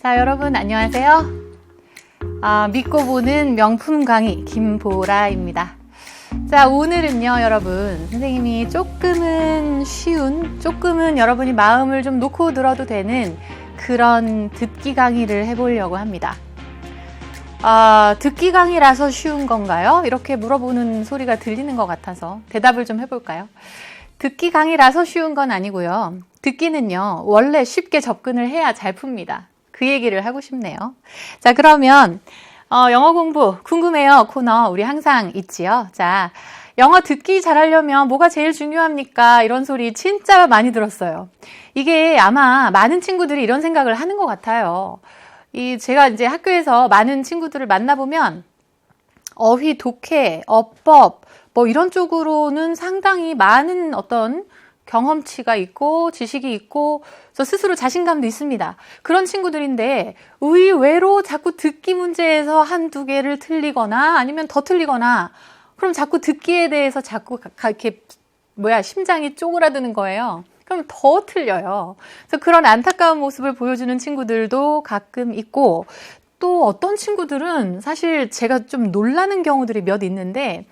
자, 여러분 안녕하세요. 믿고 보는 명품 강의 김보라입니다. 자, 오늘은요, 여러분, 선생님이 조금은 쉬운, 조금은 여러분이 마음을 좀 놓고 들어도 되는 그런 듣기 강의를 해보려고 합니다. 듣기 강의라서 쉬운 건가요? 이렇게 물어보는 소리가 들리는 것 같아서 대답을 좀 해볼까요? 듣기 강의라서 쉬운 건 아니고요. 듣기는요, 원래 쉽게 접근을 해야 잘 풉니다. 그 얘기를 하고 싶네요. 자, 그러면 영어 공부 궁금해요 코너 우리 항상 있지요. 자, 영어 듣기 잘하려면 뭐가 제일 중요합니까? 이런 소리 진짜 많이 들었어요. 이게 아마 많은 친구들이 이런 생각을 하는 것 같아요. 제가 이제 학교에서 많은 친구들을 만나보면 어휘, 독해, 어법 뭐 이런 쪽으로는 상당히 많은 어떤 경험치가 있고 지식이 있고 저 스스로 자신감도 있습니다. 그런 친구들인데 의외로 자꾸 듣기 문제에서 한두 개를 틀리거나 아니면 더 틀리거나 그럼 자꾸 듣기에 대해서 자꾸 이렇게 심장이 쪼그라드는 거예요. 그럼 더 틀려요. 그래서 그런 안타까운 모습을 보여주는 친구들도 가끔 있고 또 어떤 친구들은 사실 제가 좀 놀라는 경우들이 몇 있는데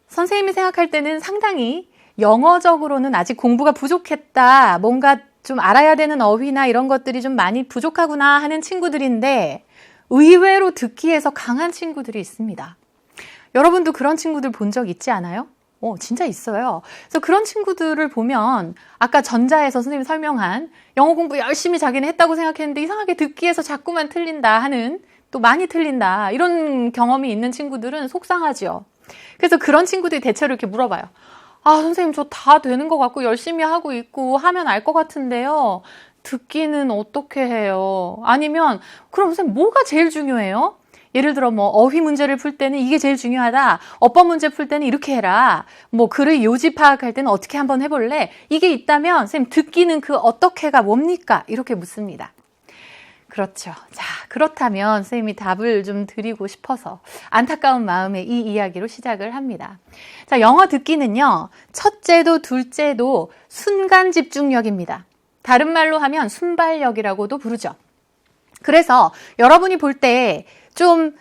선생님이 생각할 때는 상당히 영어적으로는 아직 공부가 부족했다. 뭔가 좀 알아야 되는 어휘나 이런 것들이 좀 많이 부족하구나 하는 친구들인데 의외로 듣기에서 강한 친구들이 있습니다. 여러분도 그런 친구들 본 적 있지 않아요? 진짜 있어요. 그래서 그런 친구들을 보면 아까 전자에서 선생님이 설명한 영어 공부 열심히 자기는 했다고 생각했는데 이상하게 듣기에서 자꾸만 틀린다 하는 또 많이 틀린다 이런 경험이 있는 친구들은 속상하죠. 그래서 그런 친구들이 대체로 이렇게 물어봐요. 선생님 저 다 되는 것 같고 열심히 하고 있고 하면 알 것 같은데요. 듣기는 어떻게 해요? 아니면 그럼 선생님 뭐가 제일 중요해요? 예를 들어 어휘 문제를 풀 때는 이게 제일 중요하다. 어법 문제 풀 때는 이렇게 해라. 글의 요지 파악할 때는 어떻게 한번 해볼래? 이게 있다면 선생님 듣기는 그 어떻게가 뭡니까? 이렇게 묻습니다. 그렇죠. 자, 그렇다면 선생님이 답을 좀 드리고 싶어서 안타까운 마음에 이 이야기로 시작을 합니다. 자, 영어 듣기는요, 첫째도 둘째도 순간 집중력입니다. 다른 말로 하면 순발력이라고도 부르죠. 그래서 여러분이 볼 때 좀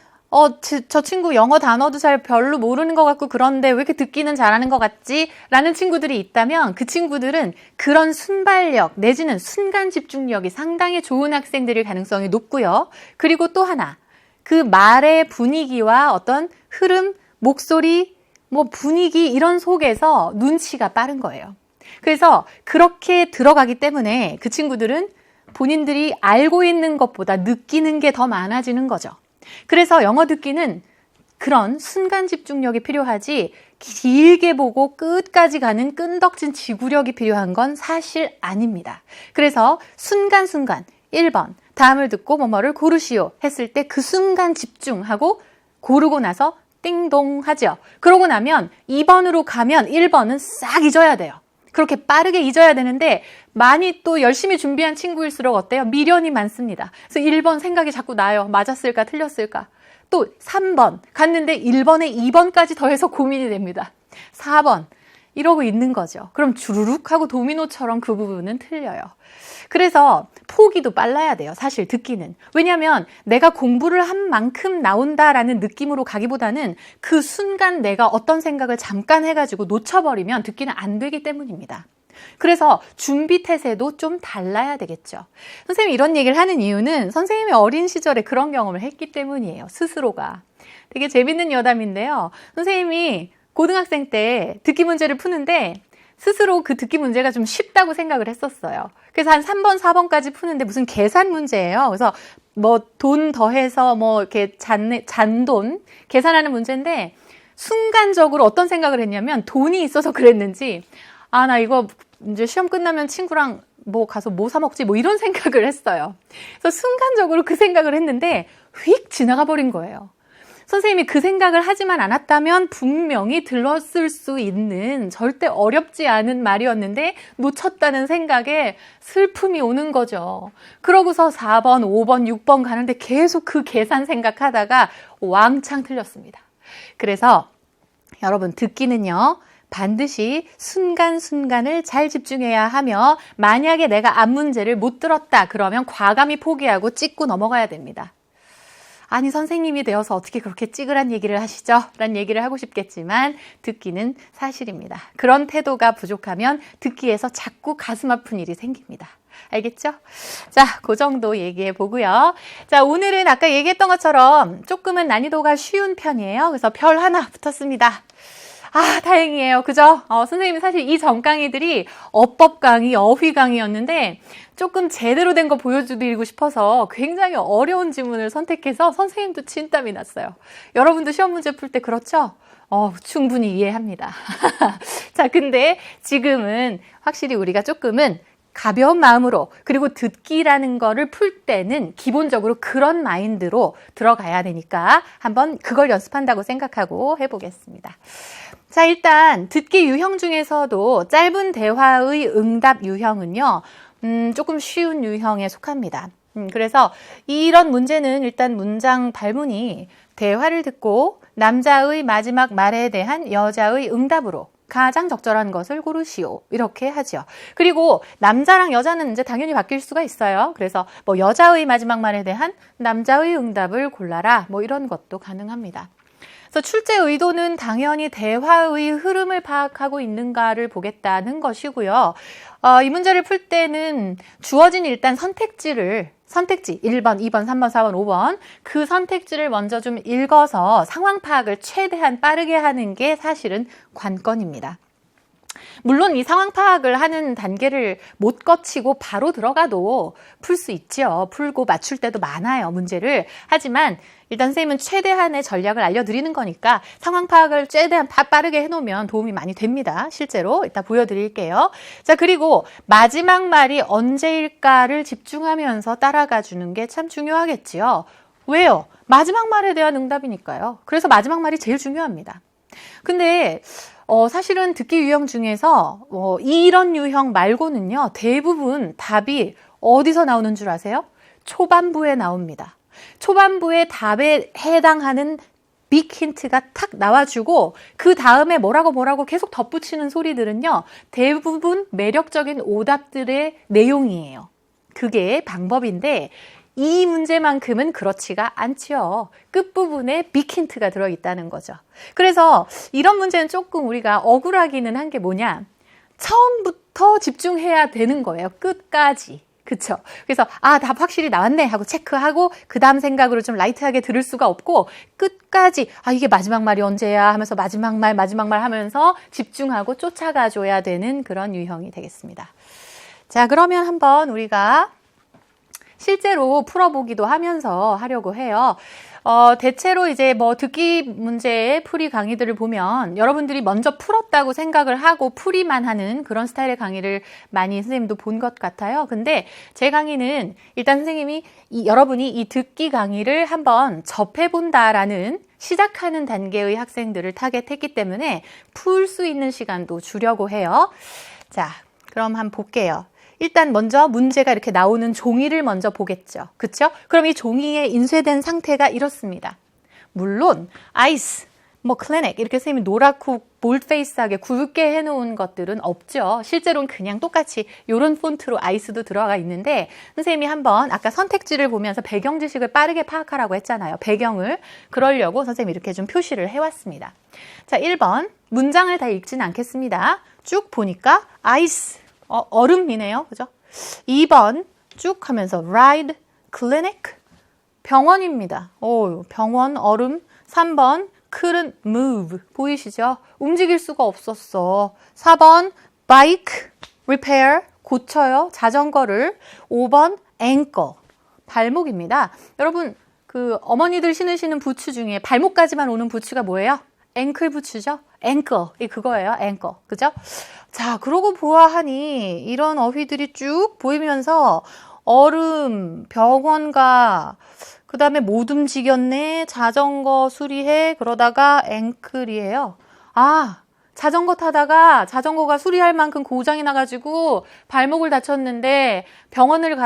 저 친구 영어 단어도 잘 별로 모르는 것 같고 그런데 왜 이렇게 듣기는 잘하는 것 같지? 라는 친구들이 있다면 그 친구들은 그런 순발력 내지는 순간 집중력이 상당히 좋은 학생들일 가능성이 높고요. 그리고 또 하나, 그 말의 분위기와 어떤 흐름, 목소리, 분위기 이런 속에서 눈치가 빠른 거예요. 그래서 그렇게 들어가기 때문에 그 친구들은 본인들이 알고 있는 것보다 느끼는 게 더 많아지는 거죠. 그래서 영어 듣기는 그런 순간 집중력이 필요하지 길게 보고 끝까지 가는 끈덕진 지구력이 필요한 건 사실 아닙니다. 그래서 순간순간 1번 다음을 듣고 뭐뭐를 고르시오 했을 때 그 순간 집중하고 고르고 나서 띵동 하죠. 그러고 나면 2번으로 가면 1번은 싹 잊어야 돼요. 그렇게 빠르게 잊어야 되는데 많이 또 열심히 준비한 친구일수록 어때요? 미련이 많습니다. 그래서 1번 생각이 자꾸 나요. 맞았을까 틀렸을까? 또 3번 갔는데 1번에 2번까지 더해서 고민이 됩니다. 4번 이러고 있는 거죠. 그럼 주르륵 하고 도미노처럼 그 부분은 틀려요. 그래서 포기도 빨라야 돼요. 사실 듣기는. 왜냐하면 내가 공부를 한 만큼 나온다라는 느낌으로 가기보다는 그 순간 내가 어떤 생각을 잠깐 해가지고 놓쳐버리면 듣기는 안 되기 때문입니다. 그래서 준비 태세도 좀 달라야 되겠죠. 선생님이 이런 얘기를 하는 이유는 선생님이 어린 시절에 그런 경험을 했기 때문이에요. 스스로가. 되게 재밌는 여담인데요. 선생님이 고등학생 때 듣기 문제를 푸는데 스스로 그 듣기 문제가 좀 쉽다고 생각을 했었어요. 그래서 한 3번, 4번까지 푸는데 무슨 계산 문제예요. 그래서 돈 더해서 이렇게 잔돈 계산하는 문제인데 순간적으로 어떤 생각을 했냐면 돈이 있어서 그랬는지 나 이거 이제 시험 끝나면 친구랑 가서 사 먹지 이런 생각을 했어요. 그래서 순간적으로 그 생각을 했는데 휙 지나가 버린 거예요. 선생님이 그 생각을 하지만 않았다면 분명히 들렀을 수 있는 절대 어렵지 않은 말이었는데 놓쳤다는 생각에 슬픔이 오는 거죠. 그러고서 4번, 5번, 6번 가는데 계속 그 계산 생각하다가 왕창 틀렸습니다. 그래서 여러분 듣기는요. 반드시 순간순간을 잘 집중해야 하며 만약에 내가 앞 문제를 못 들었다 그러면 과감히 포기하고 찍고 넘어가야 됩니다. 아니 선생님이 되어서 어떻게 그렇게 찌그란 얘기를 하시죠? 라는 얘기를 하고 싶겠지만 듣기는 사실입니다. 그런 태도가 부족하면 듣기에서 자꾸 가슴 아픈 일이 생깁니다. 알겠죠? 자, 그 정도 얘기해 보고요. 자, 오늘은 아까 얘기했던 것처럼 조금은 난이도가 쉬운 편이에요. 그래서 별 하나 붙었습니다. 아, 다행이에요. 그죠? 선생님이 사실 이 전 강의들이 어법 강의, 어휘 강의였는데 조금 제대로 된 거 보여드리고 싶어서 굉장히 어려운 지문을 선택해서 선생님도 진땀이 났어요. 여러분도 시험 문제 풀 때 그렇죠? 충분히 이해합니다. 자, 근데 지금은 확실히 우리가 조금은 가벼운 마음으로 그리고 듣기라는 거를 풀 때는 기본적으로 그런 마인드로 들어가야 되니까 한번 그걸 연습한다고 생각하고 해보겠습니다. 자, 일단 듣기 유형 중에서도 짧은 대화의 응답 유형은요, 조금 쉬운 유형에 속합니다. 그래서 이런 문제는 일단 문장 발문이 대화를 듣고 남자의 마지막 말에 대한 여자의 응답으로 가장 적절한 것을 고르시오. 이렇게 하죠. 그리고 남자랑 여자는 이제 당연히 바뀔 수가 있어요. 그래서 뭐 여자의 마지막 말에 대한 남자의 응답을 골라라. 뭐 이런 것도 가능합니다. 그래서 출제 의도는 당연히 대화의 흐름을 파악하고 있는가를 보겠다는 것이고요. 이 문제를 풀 때는 주어진 일단 선택지 1번, 2번, 3번, 4번, 5번 그 선택지를 먼저 좀 읽어서 상황 파악을 최대한 빠르게 하는 게 사실은 관건입니다. 물론 이 상황 파악을 하는 단계를 못 거치고 바로 들어가도 풀 수 있죠. 풀고 맞출 때도 많아요, 문제를. 하지만 일단 선생님은 최대한의 전략을 알려드리는 거니까 상황 파악을 최대한 빠르게 해놓으면 도움이 많이 됩니다. 실제로 이따 보여드릴게요. 자, 그리고 마지막 말이 언제일까를 집중하면서 따라가 주는 게 참 중요하겠지요. 왜요? 마지막 말에 대한 응답이니까요. 그래서 마지막 말이 제일 중요합니다. 근데 사실은 듣기 유형 중에서 이런 유형 말고는요, 대부분 답이 어디서 나오는 줄 아세요? 초반부에 나옵니다. 초반부에 답에 해당하는 빅 힌트가 탁 나와주고 그 다음에 뭐라고 계속 덧붙이는 소리들은요, 대부분 매력적인 오답들의 내용이에요. 그게 방법인데 이 문제만큼은 그렇지가 않지요. 끝부분에 빅 힌트가 들어있다는 거죠. 그래서 이런 문제는 조금 우리가 억울하기는 한 게 뭐냐, 처음부터 집중해야 되는 거예요. 끝까지. 그쵸? 그래서 답 확실히 나왔네 하고 체크하고 그 다음 생각으로 좀 라이트하게 들을 수가 없고 끝까지 이게 마지막 말이 언제야 하면서 마지막 말 하면서 집중하고 쫓아가 줘야 되는 그런 유형이 되겠습니다. 자, 그러면 한번 우리가 실제로 풀어보기도 하면서 하려고 해요. 대체로 이제 뭐 듣기 문제의 풀이 강의들을 보면 여러분들이 먼저 풀었다고 생각을 하고 풀이만 하는 그런 스타일의 강의를 많이 선생님도 본 것 같아요. 근데 제 강의는 일단 선생님이 여러분이 이 듣기 강의를 한번 접해본다라는 시작하는 단계의 학생들을 타겟했기 때문에 풀 수 있는 시간도 주려고 해요. 자, 그럼 한번 볼게요. 일단 먼저 문제가 이렇게 나오는 종이를 먼저 보겠죠. 그렇죠? 그럼 이 종이에 인쇄된 상태가 이렇습니다. 물론 아이스, 클리닉 이렇게 선생님이 노랗고 볼드페이스하게 굵게 해놓은 것들은 없죠. 실제로는 그냥 똑같이 이런 폰트로 아이스도 들어가 있는데 선생님이 한번 아까 선택지를 보면서 배경 지식을 빠르게 파악하라고 했잖아요. 배경을. 그러려고 선생님이 이렇게 좀 표시를 해왔습니다. 자, 1번 문장을 다 읽지는 않겠습니다. 쭉 보니까 아이스. 얼음이네요. 그죠? 2번 쭉 하면서 ride, clinic, 병원입니다. 병원, 얼음. 3번 couldn't move. 보이시죠? 움직일 수가 없었어. 4번 bike, repair, 고쳐요. 자전거를. 5번 ankle, 발목입니다. 여러분, 어머니들 신으시는 부츠 중에 발목까지만 오는 부츠가 뭐예요? 앵클 부츠죠? 앵커, 그거예요. 앵커. 그죠? 자, 그러고 보아하니 이런 어휘들이 쭉 보이면서 얼음, 병원가, 그 다음에 못 움직였네, 자전거 수리해, 그러다가 앵클이에요. 자전거 타다가 자전거가 수리할 만큼 고장이 나가지고 발목을 다쳤는데 병원을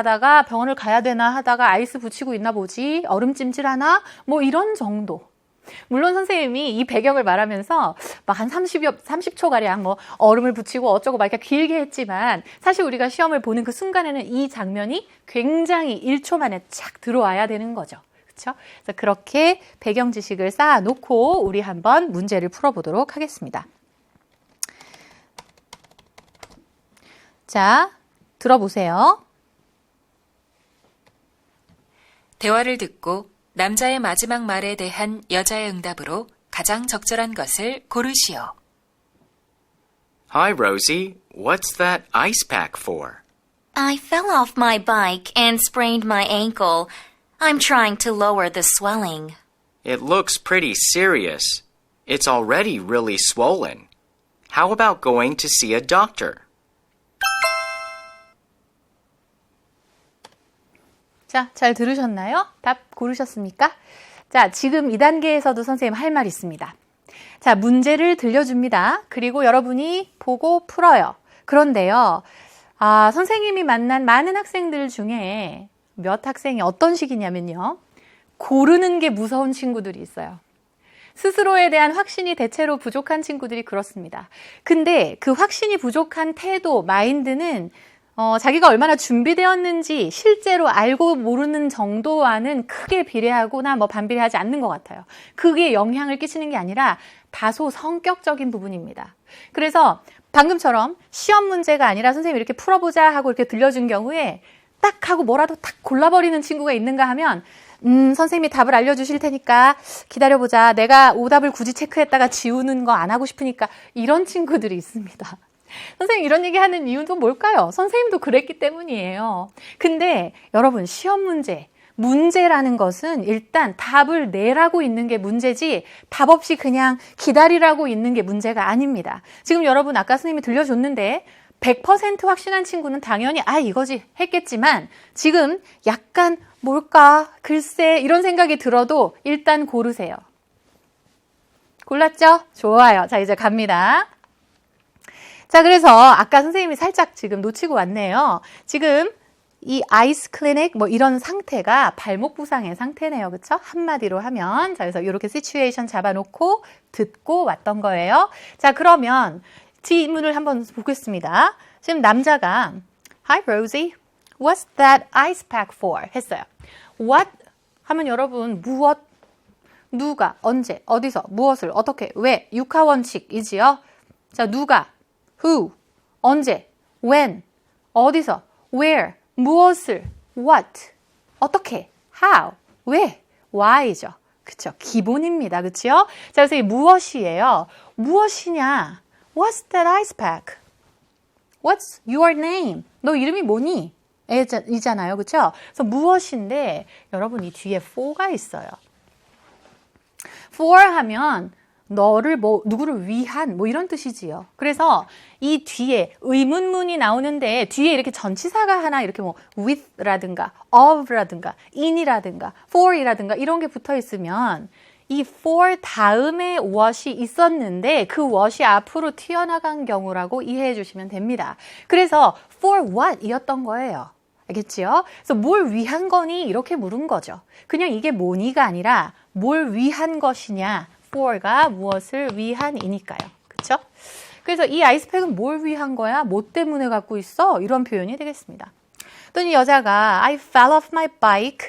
가야 되나 하다가 아이스 붙이고 있나 보지, 얼음찜질하나? 뭐 이런 정도. 물론 선생님이 이 배경을 말하면서 막 한 30초가량 뭐 얼음을 붙이고 어쩌고 막 이렇게 길게 했지만 사실 우리가 시험을 보는 그 순간에는 이 장면이 굉장히 1초 만에 착 들어와야 되는 거죠. 그렇죠? 그래서 그렇게 배경 지식을 쌓아놓고 우리 한번 문제를 풀어보도록 하겠습니다. 자, 들어보세요. 대화를 듣고 남자의 마지막 말에 대한 여자의 응답으로 가장 적절한 것을 고르시오. Hi, Rosie. What's that ice pack for? I fell off my bike and sprained my ankle. I'm trying to lower the swelling. It looks pretty serious. It's already really swollen. How about going to see a doctor? 자, 잘 들으셨나요? 답 고르셨습니까? 자, 지금 이 단계에서도 선생님 할 말 있습니다. 자, 문제를 들려줍니다. 그리고 여러분이 보고 풀어요. 그런데요, 선생님이 만난 많은 학생들 중에 몇 학생이 어떤 식이냐면요. 고르는 게 무서운 친구들이 있어요. 스스로에 대한 확신이 대체로 부족한 친구들이 그렇습니다. 근데 그 확신이 부족한 태도, 마인드는 자기가 얼마나 준비되었는지 실제로 알고 모르는 정도와는 크게 비례하거나 반비례하지 않는 것 같아요. 그게 영향을 끼치는 게 아니라 다소 성격적인 부분입니다. 그래서 방금처럼 시험 문제가 아니라 선생님 이렇게 풀어보자 하고 이렇게 들려준 경우에 딱 하고 뭐라도 딱 골라버리는 친구가 있는가 하면 선생님이 답을 알려주실 테니까 기다려보자. 내가 오답을 굳이 체크했다가 지우는 거 안 하고 싶으니까 이런 친구들이 있습니다. 선생님 이런 얘기 하는 이유도 뭘까요? 선생님도 그랬기 때문이에요. 근데 여러분 시험 문제라는 것은 일단 답을 내라고 있는 게 문제지 답 없이 그냥 기다리라고 있는 게 문제가 아닙니다. 지금 여러분 아까 선생님이 들려줬는데 100% 확신한 친구는 당연히 이거지 했겠지만 지금 약간 뭘까 글쎄 이런 생각이 들어도 일단 고르세요. 골랐죠? 좋아요. 자 이제 갑니다. 자, 그래서 아까 선생님이 살짝 지금 놓치고 왔네요. 지금 이 아이스 클리닉 이런 상태가 발목 부상의 상태네요. 그렇죠? 한마디로 하면. 자, 그래서 이렇게 시츄에이션 잡아놓고 듣고 왔던 거예요. 자, 그러면 질문을 한번 보겠습니다. 지금 남자가 Hi, Rosie. What's that ice pack for? 했어요. What? 하면 여러분 무엇, 누가, 언제, 어디서, 무엇을, 어떻게, 왜, 육하원칙이지요. 자, 누가, who, 언제, when, 어디서, where, 무엇을, what, 어떻게, how, 왜, why죠. 그쵸? 기본입니다. 그쵸? 자, 그래서 이 무엇이에요? 무엇이냐? What's that ice pack? What's your name? 너 이름이 뭐니? 이잖아요. 그쵸? 그래서 무엇인데, 여러분 이 뒤에 for가 있어요. for 하면 너를 누구를 위한 이런 뜻이지요. 그래서 이 뒤에 의문문이 나오는데 뒤에 이렇게 전치사가 하나 이렇게 with라든가 of라든가 in이라든가 for이라든가 이런 게 붙어 있으면 이 for 다음에 what이 있었는데 그 what이 앞으로 튀어나간 경우라고 이해해 주시면 됩니다. 그래서 for what 이었던 거예요. 알겠지요? 그래서 뭘 위한 거니? 이렇게 물은 거죠. 그냥 이게 뭐니가 아니라 뭘 위한 것이냐? for가 무엇을 위한이니까요. 그렇죠? 그래서 이 아이스팩은 뭘 위한 거야? 뭐 때문에 갖고 있어? 이런 표현이 되겠습니다. 또 이 여자가 I fell off my bike.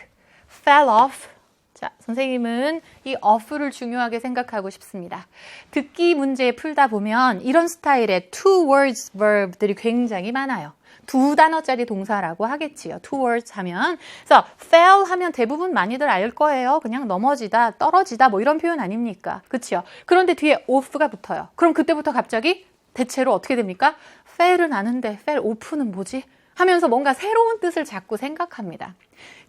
fell off. 자, 선생님은 이 off를 중요하게 생각하고 싶습니다. 듣기 문제 풀다 보면 이런 스타일의 two words verb들이 굉장히 많아요. 두 단어짜리 동사라고 하겠지요. two words 하면. 그래서 fell 하면 대부분 많이들 알 거예요. 그냥 넘어지다, 떨어지다 이런 표현 아닙니까? 그렇죠? 그런데 뒤에 off가 붙어요. 그럼 그때부터 갑자기 대체로 어떻게 됩니까? fell은 아는데 fell off는 뭐지? 하면서 뭔가 새로운 뜻을 자꾸 생각합니다.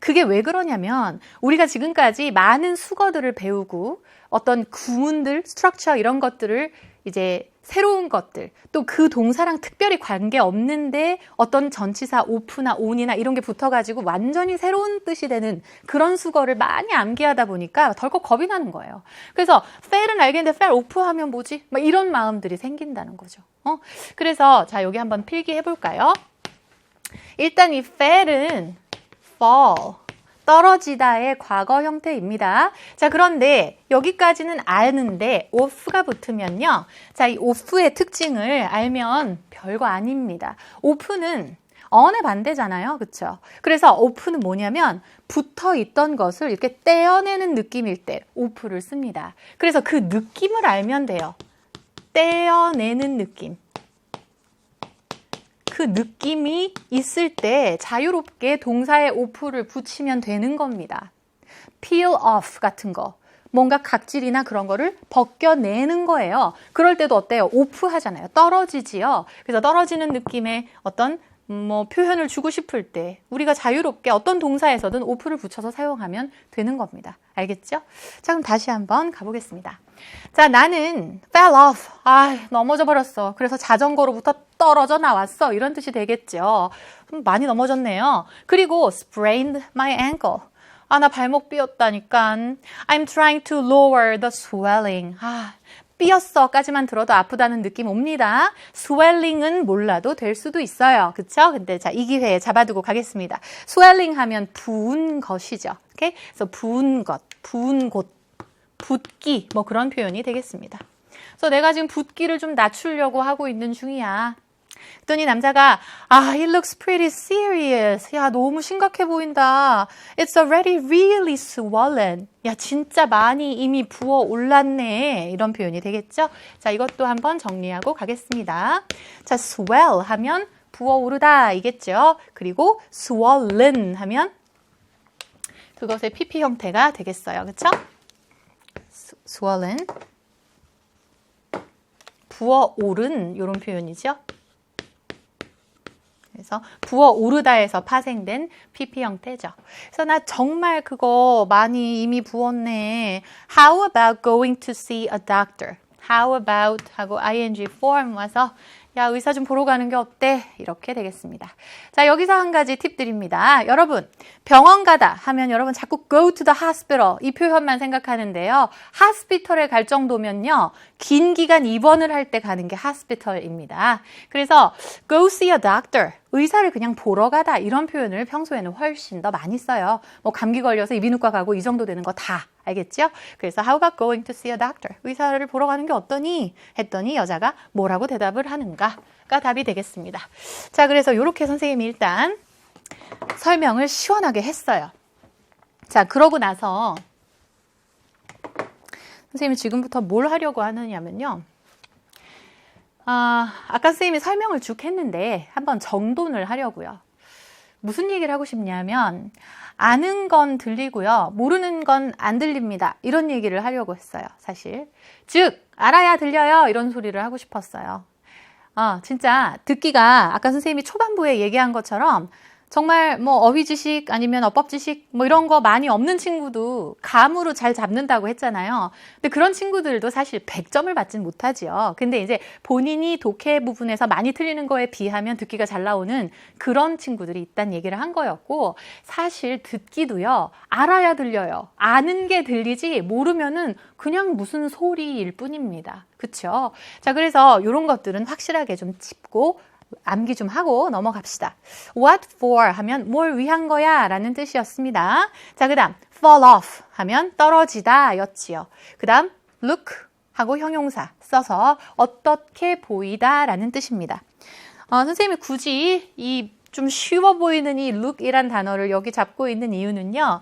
그게 왜 그러냐면 우리가 지금까지 많은 수거들을 배우고 어떤 구문들, 스트럭처 이런 것들을 이제 새로운 것들, 또 그 동사랑 특별히 관계없는데 어떤 전치사 off나 on이나 이런 게 붙어가지고 완전히 새로운 뜻이 되는 그런 수거를 많이 암기하다 보니까 덜컥 겁이 나는 거예요. 그래서 fell은 알겠는데 fell off 하면 뭐지? 이런 마음들이 생긴다는 거죠. 그래서 자 여기 한번 필기해 볼까요? 일단 이 fell은 fall, 떨어지다의 과거 형태입니다. 자, 그런데 여기까지는 아는데 off가 붙으면요. 자, 이 off의 특징을 알면 별거 아닙니다. off는 on의 반대잖아요. 그렇죠? 그래서 off는 뭐냐면 붙어 있던 것을 이렇게 떼어내는 느낌일 때 off를 씁니다. 그래서 그 느낌을 알면 돼요. 떼어내는 느낌. 그 느낌이 있을 때 자유롭게 동사에 off를 붙이면 되는 겁니다. peel off 같은 거. 뭔가 각질이나 그런 거를 벗겨내는 거예요. 그럴 때도 어때요? off 하잖아요. 떨어지지요. 그래서 떨어지는 느낌의 어떤 표현을 주고 싶을 때 우리가 자유롭게 어떤 동사에서든 off를 붙여서 사용하면 되는 겁니다. 알겠죠? 자, 그럼 다시 한번 가보겠습니다. 자, 나는 fell off. 넘어져 버렸어. 그래서 자전거로부터 떨어져 나왔어. 이런 뜻이 되겠죠. 많이 넘어졌네요. 그리고 sprained my ankle. 나 발목 삐었다니까. I'm trying to lower the swelling. 삐었어까지만 들어도 아프다는 느낌 옵니다. swelling은 몰라도 될 수도 있어요. 그쵸? 근데 자, 이 기회에 잡아두고 가겠습니다. swelling 하면 부은 것이죠. 오케이? 그래서 부은 것, 부은 곳, 붓기 뭐 그런 표현이 되겠습니다. 그래서 내가 지금 붓기를 좀 낮추려고 하고 있는 중이야. 그랬더니 남자가 it looks pretty serious. 야, 너무 심각해 보인다. It's already really swollen. 야, 진짜 많이 이미 부어 올랐네. 이런 표현이 되겠죠? 자, 이것도 한번 정리하고 가겠습니다. 자, swell 하면 부어오르다 이겠죠? 그리고 swollen 하면 그것의 PP 형태가 되겠어요. 그렇죠? swollen 부어오른 이런 표현이죠. 그래서 부어오르다에서 파생된 PP 형태죠. 그래서 나 정말 그거 많이 이미 부었네. How about going to see a doctor? How about 하고 ing form 와서 야, 의사 좀 보러 가는 게 어때? 이렇게 되겠습니다. 자, 여기서 한 가지 팁 드립니다. 여러분, 병원 가다 하면 여러분 자꾸 go to the hospital 이 표현만 생각하는데요. hospital에 갈 정도면요. 긴 기간 입원을 할 때 가는 게 hospital입니다. 그래서 go see a doctor, 의사를 그냥 보러 가다 이런 표현을 평소에는 훨씬 더 많이 써요. 뭐 감기 걸려서 이비인후과 가고 이 정도 되는 거 다 알겠죠? 그래서 how about going to see a doctor? 의사를 보러 가는 게 어떠니? 했더니 여자가 뭐라고 대답을 하는가가 답이 되겠습니다. 자, 그래서 이렇게 선생님이 일단 설명을 시원하게 했어요. 자, 그러고 나서 선생님이 지금부터 뭘 하려고 하느냐면요. 아까 선생님이 설명을 쭉 했는데 한번 정돈을 하려고요. 무슨 얘기를 하고 싶냐면 아는 건 들리고요. 모르는 건 안 들립니다. 이런 얘기를 하려고 했어요. 사실. 즉 알아야 들려요. 이런 소리를 하고 싶었어요. 진짜 듣기가 아까 선생님이 초반부에 얘기한 것처럼 정말 뭐 어휘 지식 아니면 어법 지식 뭐 이런 거 많이 없는 친구도 감으로 잘 잡는다고 했잖아요. 근데 그런 친구들도 사실 100점을 받진 못하지요. 근데 이제 본인이 독해 부분에서 많이 틀리는 거에 비하면 듣기가 잘 나오는 그런 친구들이 있다는 얘기를 한 거였고, 사실 듣기도요. 알아야 들려요. 아는 게 들리지 모르면은 그냥 무슨 소리일 뿐입니다. 그렇죠? 자, 그래서 이런 것들은 확실하게 좀 짚고 암기 좀 하고 넘어갑시다. What for 하면 뭘 위한 거야 라는 뜻이었습니다. 자, 그 다음 fall off 하면 떨어지다 였지요. 그 다음 look 하고 형용사 써서 어떻게 보이다 라는 뜻입니다. 선생님이 굳이 이 좀 쉬워 보이는 이 look이란 단어를 여기 잡고 있는 이유는요.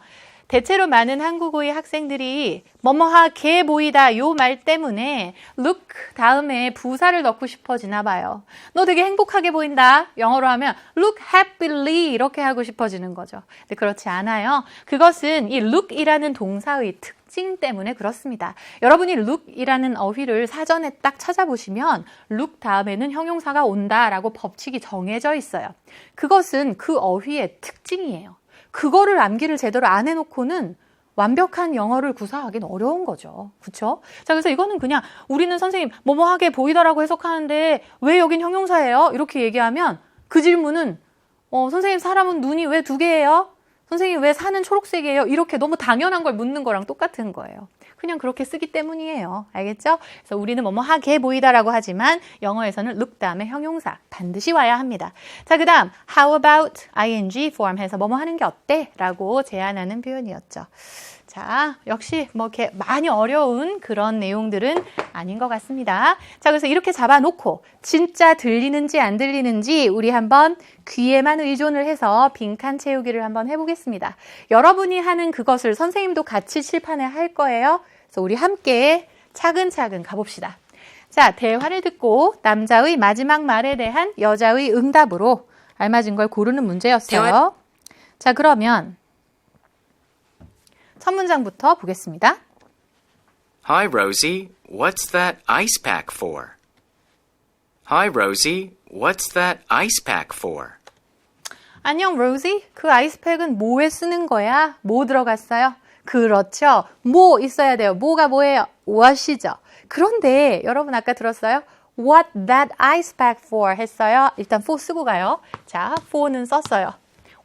대체로 많은 한국어의 학생들이 뭐뭐하게 보이다 요 말 때문에 look 다음에 부사를 넣고 싶어지나 봐요. 너 되게 행복하게 보인다. 영어로 하면 look happily 이렇게 하고 싶어지는 거죠. 근데 그렇지 않아요. 그것은 이 look이라는 동사의 특징 때문에 그렇습니다. 여러분이 look이라는 어휘를 사전에 딱 찾아보시면 look 다음에는 형용사가 온다라고 법칙이 정해져 있어요. 그것은 그 어휘의 특징이에요. 그거를 암기를 제대로 안 해놓고는 완벽한 영어를 구사하기는 어려운 거죠. 그렇죠? 자, 그래서 이거는 그냥 우리는 선생님 뭐뭐하게 보이더라고 해석하는데 왜 여긴 형용사예요? 이렇게 얘기하면 그 질문은 선생님 사람은 눈이 왜 2개예요? 선생님 왜 산은 초록색이에요? 이렇게 너무 당연한 걸 묻는 거랑 똑같은 거예요. 그냥 그렇게 쓰기 때문이에요. 알겠죠? 그래서 우리는 뭐뭐 하게 보이다라고 하지만 영어에서는 look 다음에 형용사 반드시 와야 합니다. 자, 그 다음 how about ing form 해서 뭐뭐 하는 게 어때? 라고 제안하는 표현이었죠. 자, 역시 뭐 이렇게 많이 어려운 그런 내용들은 아닌 것 같습니다. 자, 그래서 이렇게 잡아놓고 진짜 들리는지 안 들리는지 우리 한번 귀에만 의존을 해서 빈칸 채우기를 한번 해보겠습니다. 여러분이 하는 그것을 선생님도 같이 칠판에 할 거예요. 그래서 우리 함께 차근차근 가봅시다. 자, 대화를 듣고 남자의 마지막 말에 대한 여자의 응답으로 알맞은 걸 고르는 문제였어요. 자, 그러면 첫 문장부터 보겠습니다. Hi, Rosie. What's that ice pack for? Hi, Rosie. What's that ice pack for? 안녕, 로지. 그 아이스팩은 뭐에 쓰는 거야? 뭐 들어갔어요? 그렇죠. 뭐 있어야 돼요. 뭐가 뭐예요? what이죠. 그런데 여러분 아까 들었어요? What that ice pack for 했어요. 일단 for 쓰고 가요. 자, for는 썼어요.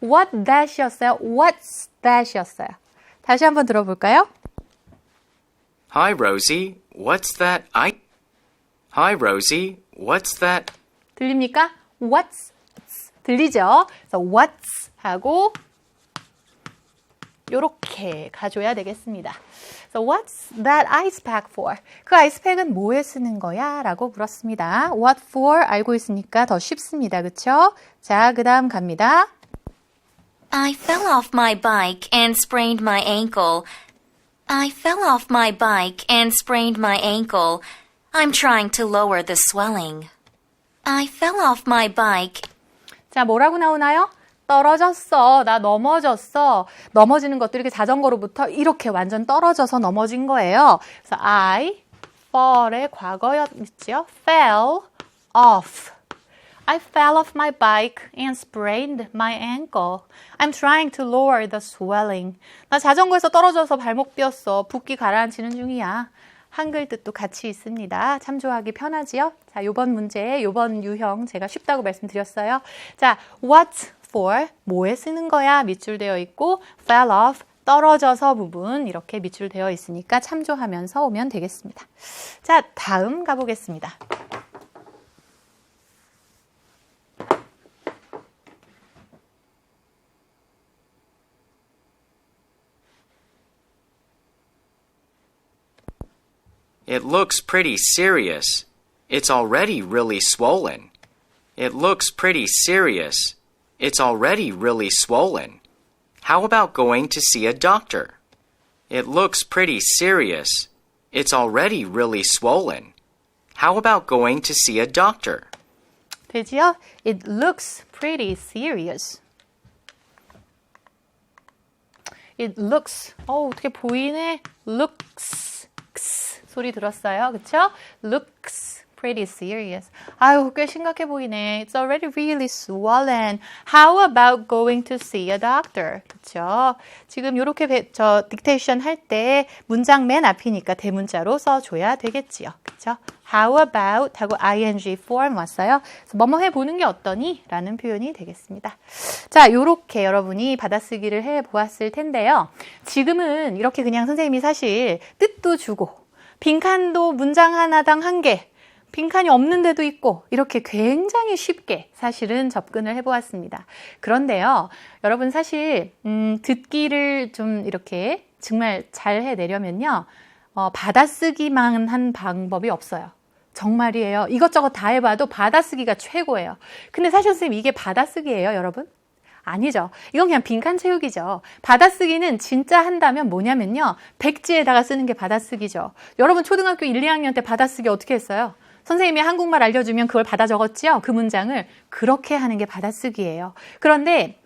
What that이었어요. What's that이었어요. 다시 한번 들어볼까요? Hi, Rosie. What's that Hi, Rosie. What's that? 들립니까? What's 들리죠? 그래서 what's 하고 요렇게 가줘야 되겠습니다. So what's that ice pack for? 그 아이스팩은 뭐에 쓰는 거야? 라고 물었습니다. What for? 알고 있으니까 더 쉽습니다. 그쵸? 자, 그 다음 갑니다. I fell off my bike and sprained my ankle. I fell off my bike and sprained my ankle. I'm trying to lower the swelling. I fell off my bike. 자, 뭐라고 나오나요? 떨어졌어. 나 넘어졌어. 넘어지는 것도 이렇게 자전거로부터 이렇게 완전 떨어져서 넘어진 거예요. 그래서 I fall의 과거였죠. fell off. I fell off my bike and sprained my ankle. I'm trying to lower the swelling. 나 자전거에서 떨어져서 발목 삐었어. 붓기 가라앉히는 중이야. 한글 뜻도 같이 있습니다. 참조하기 편하지요? 자, 요번 문제, 요번 유형 제가 쉽다고 말씀드렸어요. 자, what for, 뭐에 쓰는 거야? 밑줄되어 있고 fell off, 떨어져서 부분 이렇게 밑줄되어 있으니까 참조하면서 오면 되겠습니다. 자, 다음 가보겠습니다. It looks pretty serious. It's already really swollen. It looks pretty serious. It's already really swollen. How about going to see a doctor? It looks pretty serious. It's already really swollen. How about going to see a doctor? 되지요? It looks pretty serious. It looks, 어떻게 보이네? Looks, 소리 들었어요? 그쵸? Looks pretty serious. 아유, 꽤 심각해 보이네. It's already really swollen. How about going to see a doctor? 그쵸? 지금 이렇게 딕테이션 할 때 문장 맨 앞이니까 대문자로 써줘야 되겠지요. 그쵸? How about 하고 ing form 왔어요. 그래서 뭐뭐 해보는 게 어떠니? 라는 표현이 되겠습니다. 자, 요렇게 여러분이 받아쓰기를 해보았을 텐데요. 지금은 이렇게 그냥 선생님이 사실 뜻도 주고 빈칸도 문장 하나당 1개, 빈칸이 없는 데도 있고 이렇게 굉장히 쉽게 사실은 접근을 해보았습니다. 그런데요, 여러분 사실 듣기를 좀 이렇게 정말 잘 해내려면요, 받아쓰기만 한 방법이 없어요. 정말이에요. 이것저것 다 해봐도 받아쓰기가 최고예요. 근데 사실 선생님 이게 받아쓰기예요, 여러분? 아니죠. 이건 그냥 빈칸 채우기죠. 받아쓰기는 진짜 한다면 뭐냐면요, 백지에다가 쓰는 게 받아쓰기죠. 여러분 초등학교 1, 2학년 때 받아쓰기 어떻게 했어요? 선생님이 한국말 알려주면 그걸 받아 적었지요? 그 문장을 그렇게 하는 게 받아쓰기예요. 그런데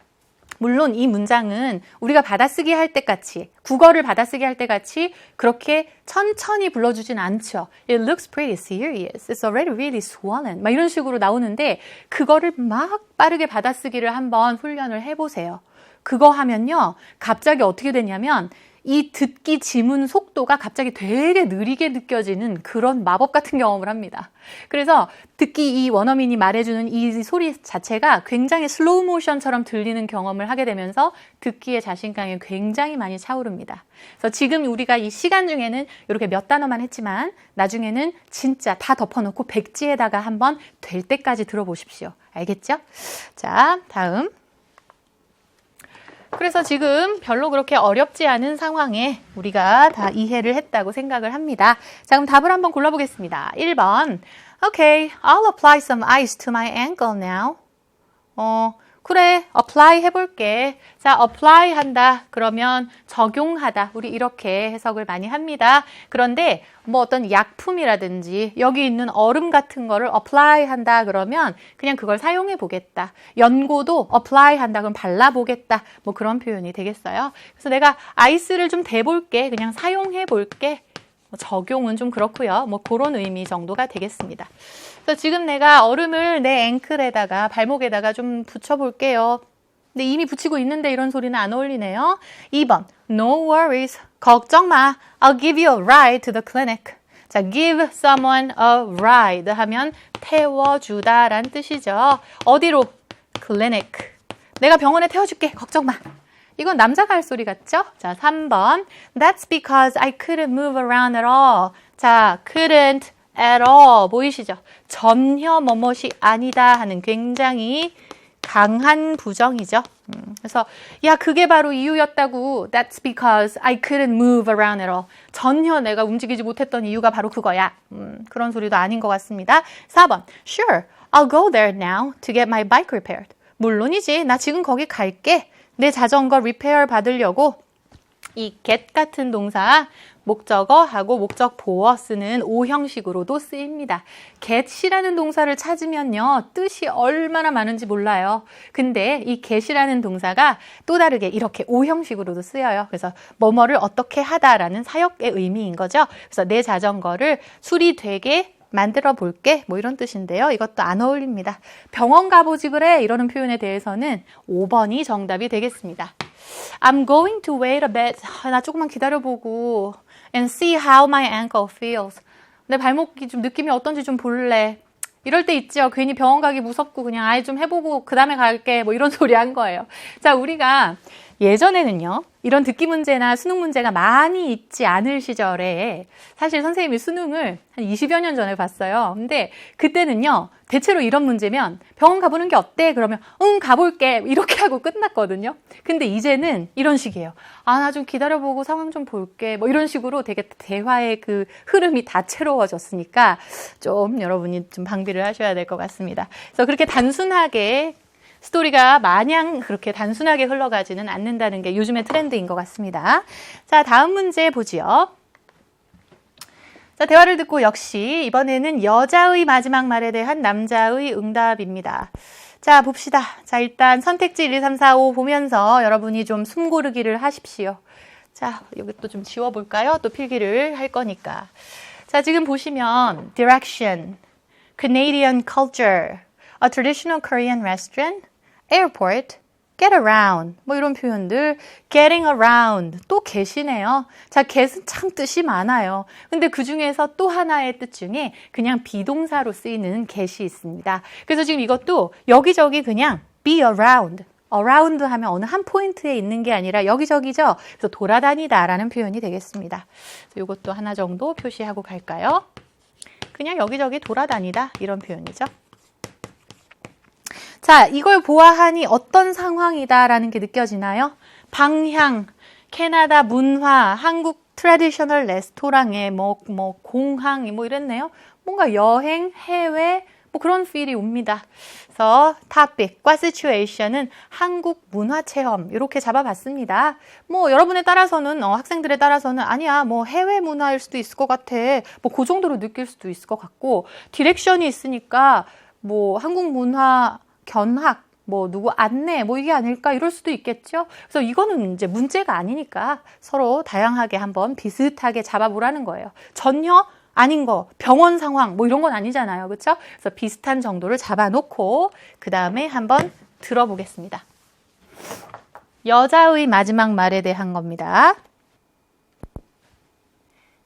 물론 이 문장은 우리가 받아쓰기 할 때 같이, 국어를 받아쓰기 할 때 같이 그렇게 천천히 불러주진 않죠. It looks pretty serious. It's already really swollen. 막 이런 식으로 나오는데 그거를 막 빠르게 받아쓰기를 한번 훈련을 해보세요. 그거 하면요, 갑자기 어떻게 되냐면 이 듣기 지문 속도가 갑자기 되게 느리게 느껴지는 그런 마법 같은 경험을 합니다. 그래서 듣기 이 원어민이 말해주는 이 소리 자체가 굉장히 슬로우 모션처럼 들리는 경험을 하게 되면서 듣기의 자신감이 굉장히 많이 차오릅니다. 그래서 지금 우리가 이 시간 중에는 이렇게 몇 단어만 했지만 나중에는 진짜 다 덮어놓고 백지에다가 한번 될 때까지 들어보십시오. 알겠죠? 자, 다음. 그래서 지금 별로 그렇게 어렵지 않은 상황에 우리가 다 이해를 했다고 생각을 합니다. 자, 그럼 답을 한번 골라보겠습니다. 1번. Okay, I'll apply some ice to my ankle now. 그래, apply 해볼게. 자, apply 한다. 그러면 적용하다. 우리 이렇게 해석을 많이 합니다. 그런데 뭐 어떤 약품이라든지 여기 있는 얼음 같은 거를 apply 한다. 그러면 그냥 그걸 사용해 보겠다. 연고도 apply 한다. 그럼 발라보겠다. 뭐 그런 표현이 되겠어요. 그래서 내가 아이스를 좀 대볼게. 그냥 사용해 볼게. 적용은 좀 그렇고요. 뭐 그런 의미 정도가 되겠습니다. 그래서 지금 내가 얼음을 내 앵클에다가 발목에다가 좀 붙여볼게요. 근데 이미 붙이고 있는데 이런 소리는 안 어울리네요. 2번 No worries. 걱정 마. I'll give you a ride to the clinic. 자, give someone a ride 하면 태워주다 라는 뜻이죠. 어디로? clinic. 내가 병원에 태워줄게. 걱정 마. 이건 남자가 할 소리 같죠? 자, 3번. That's because I couldn't move around at all. 자, couldn't at all. 보이시죠? 전혀 뭐뭇이 아니다 하는 굉장히 강한 부정이죠. 그래서 야, 그게 바로 이유였다고. That's because I couldn't move around at all. 전혀 내가 움직이지 못했던 이유가 바로 그거야. 그런 소리도 아닌 것 같습니다. 4번. Sure, I'll go there now to get my bike repaired. 물론이지. 나 지금 거기 갈게. 내 자전거 리페어 받으려고. 이 get 같은 동사 목적어하고 목적 보어 쓰는 오형식으로도 쓰입니다. get이라는 동사를 찾으면요. 뜻이 얼마나 많은지 몰라요. 근데 이 get이라는 동사가 또 다르게 이렇게 오형식으로도 쓰여요. 그래서 뭐뭐를 어떻게 하다라는 사역의 의미인 거죠. 그래서 내 자전거를 수리되게 만들어 볼게 뭐 이런 뜻인데요. 이것도 안 어울립니다. 병원 가보지 그래 이러는 표현에 대해서는 5번이 정답이 되겠습니다. I'm going to wait a bit. 나 조금만 기다려보고 and see how my ankle feels. 내 발목이 좀 느낌이 어떤지 좀 볼래. 이럴 때 있죠. 괜히 병원 가기 무섭고 그냥 아예 좀 해보고 그 다음에 갈게 뭐 이런 소리 한 거예요. 자, 우리가 예전에는요. 이런 듣기 문제나 수능 문제가 많이 있지 않을 시절에 사실 선생님이 수능을 한 20여 년 전에 봤어요. 근데 그때는요. 대체로 이런 문제면 병원 가보는 게 어때? 그러면 응 가볼게 이렇게 하고 끝났거든요. 근데 이제는 이런 식이에요. 아, 나 좀 기다려보고 상황 좀 볼게 뭐 이런 식으로 되게 대화의 그 흐름이 다채로워졌으니까 좀 여러분이 좀 방비를 하셔야 될 것 같습니다. 그래서 그렇게 단순하게 스토리가 마냥 그렇게 단순하게 흘러가지는 않는다는 게 요즘의 트렌드인 것 같습니다. 자, 다음 문제 보지요. 자, 대화를 듣고 역시 이번에는 여자의 마지막 말에 대한 남자의 응답입니다. 자, 봅시다. 자, 일단 선택지 1, 2, 3, 4, 5 보면서 여러분이 좀 숨 고르기를 하십시오. 자, 여기 또 좀 지워볼까요? 또 필기를 할 거니까. 자, 지금 보시면 direction, Canadian culture, a traditional Korean restaurant, airport, get around 뭐 이런 표현들 getting around 또 get이네요. 자, get은 참 뜻이 많아요. 근데 그 중에서 또 하나의 뜻 중에 그냥 비동사로 쓰이는 get이 있습니다. 그래서 지금 이것도 여기저기 그냥 be around around 하면 어느 한 포인트에 있는 게 아니라 여기저기죠. 그래서 돌아다니다 라는 표현이 되겠습니다. 이것도 하나 정도 표시하고 갈까요? 그냥 여기저기 돌아다니다 이런 표현이죠. 자, 이걸 보아하니 어떤 상황이다라는 게 느껴지나요? 방향, 캐나다 문화, 한국 트래디셔널 레스토랑에 뭐 공항 뭐 이랬네요. 뭔가 여행, 해외 뭐 그런 필이 옵니다. 그래서 topic과 situation은 한국 문화 체험 이렇게 잡아봤습니다. 뭐 여러분에 따라서는 학생들에 따라서는 아니야 뭐 해외 문화일 수도 있을 것 같아. 뭐 그 정도로 느낄 수도 있을 것 같고 디렉션이 있으니까 뭐 한국 문화 견학, 뭐 누구 안내, 뭐 이게 아닐까 이럴 수도 있겠죠. 그래서 이거는 이제 문제가 아니니까 서로 다양하게 한번 비슷하게 잡아보라는 거예요. 전혀 아닌 거, 병원 상황, 뭐 이런 건 아니잖아요, 그렇죠? 그래서 비슷한 정도를 잡아놓고 그 다음에 한번 들어보겠습니다. 여자의 마지막 말에 대한 겁니다.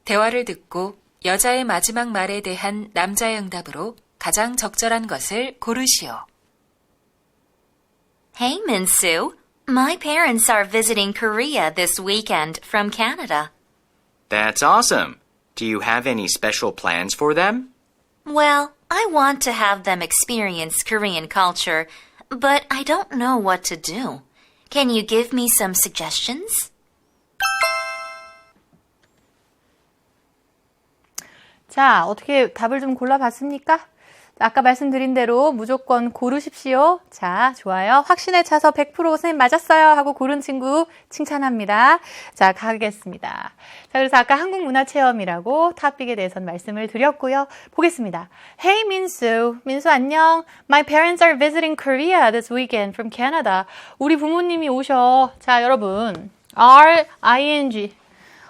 대화를 듣고 여자의 마지막 말에 대한 남자의 응답으로 가장 적절한 것을 고르시오. Hey, Minsu. My parents are visiting Korea this weekend from Canada. That's awesome. Do you have any special plans for them? Well, I want to have them experience Korean culture, but I don't know what to do. Can you give me some suggestions? 자, 어떻게 답을 좀 골라봤습니까? 아까 말씀드린 대로 무조건 고르십시오. 자, 좋아요. 확신에 차서 100% 선생님 맞았어요 하고 고른 친구 칭찬합니다. 자, 가겠습니다. 자, 그래서 아까 한국문화체험이라고 토픽에 대해서는 말씀을 드렸고요. 보겠습니다. Hey, 민수. 민수 안녕. My parents are visiting Korea this weekend from Canada. 우리 부모님이 오셔. 자, 여러분. R-I-N-G.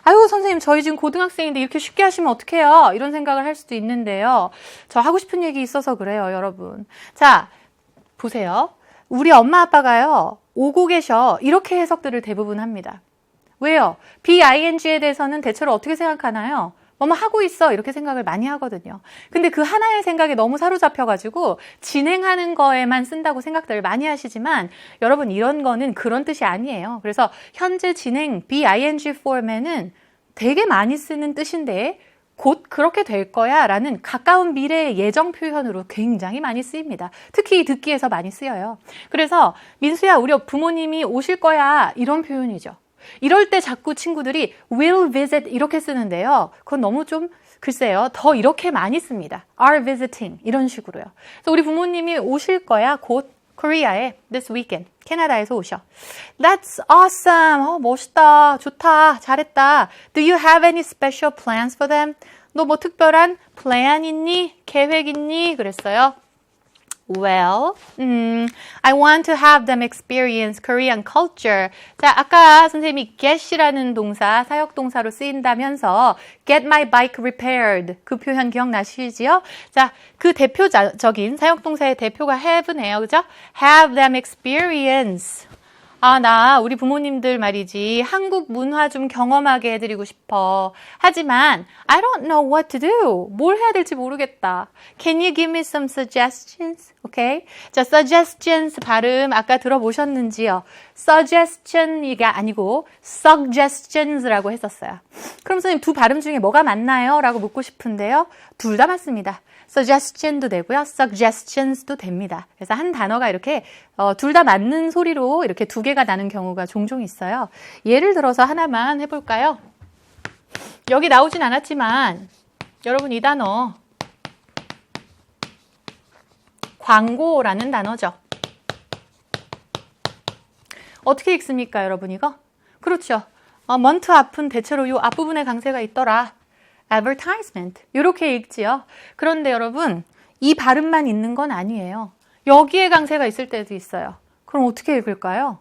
아유, 선생님, 저희 지금 고등학생인데 이렇게 쉽게 하시면 어떡해요? 이런 생각을 할 수도 있는데요. 저 하고 싶은 얘기 있어서 그래요, 여러분. 자, 보세요. 우리 엄마 아빠가요, 오고 계셔. 이렇게 해석들을 대부분 합니다. 왜요? BING에 대해서는 대체로 어떻게 생각하나요? 뭐뭐 하고 있어. 이렇게 생각을 많이 하거든요. 근데 그 하나의 생각에 너무 사로잡혀가지고 진행하는 거에만 쓴다고 생각들을 많이 하시지만 여러분 이런 거는 그런 뜻이 아니에요. 그래서 현재 진행 BING 폼에는 되게 많이 쓰는 뜻인데 곧 그렇게 될 거야 라는 가까운 미래의 예정 표현으로 굉장히 많이 쓰입니다. 특히 듣기에서 많이 쓰여요. 그래서 민수야 우리 부모님이 오실 거야 이런 표현이죠. 이럴 때 자꾸 친구들이 will visit 이렇게 쓰는데요. 그건 너무 좀 글쎄요. 더 이렇게 많이 씁니다. are visiting 이런 식으로요. 그래서 우리 부모님이 오실 거야. 곧 코리아에 this weekend. 캐나다에서 오셔. That's awesome. 멋있다. 좋다. 잘했다. Do you have any special plans for them? 너 뭐 특별한 플랜 있니? 계획 있니? 그랬어요. Well, I want to have them experience Korean culture. 자, 아까 선생님이 get이라는 동사, 사역동사로 쓰인다면서 get my bike repaired. 그 표현 기억나시지요? 자, 그 대표적인 사역동사의 대표가 have네요. 그죠? Have them experience. 아, 나 우리 부모님들 말이지 한국 문화 좀 경험하게 해드리고 싶어. 하지만 I don't know what to do. 뭘 해야 될지 모르겠다. Can you give me some suggestions? Okay? 자, suggestions 발음 아까 들어보셨는지요? suggestion이가 아니고 suggestions라고 했었어요. 그럼 선생님 두 발음 중에 뭐가 맞나요? 라고 묻고 싶은데요. 둘 다 맞습니다. suggestion도 되고요. suggestions도 됩니다. 그래서 한 단어가 이렇게 둘 다 맞는 소리로 이렇게 두 개가 나는 경우가 종종 있어요. 예를 들어서 하나만 해볼까요? 여기 나오진 않았지만 여러분 이 단어 광고라는 단어죠. 어떻게 읽습니까, 여러분 이거? 그렇죠. 먼트 앞은 대체로 이 앞부분에 강세가 있더라. advertisement 이렇게 읽지요. 그런데 여러분 이 발음만 있는 건 아니에요. 여기에 강세가 있을 때도 있어요. 그럼 어떻게 읽을까요?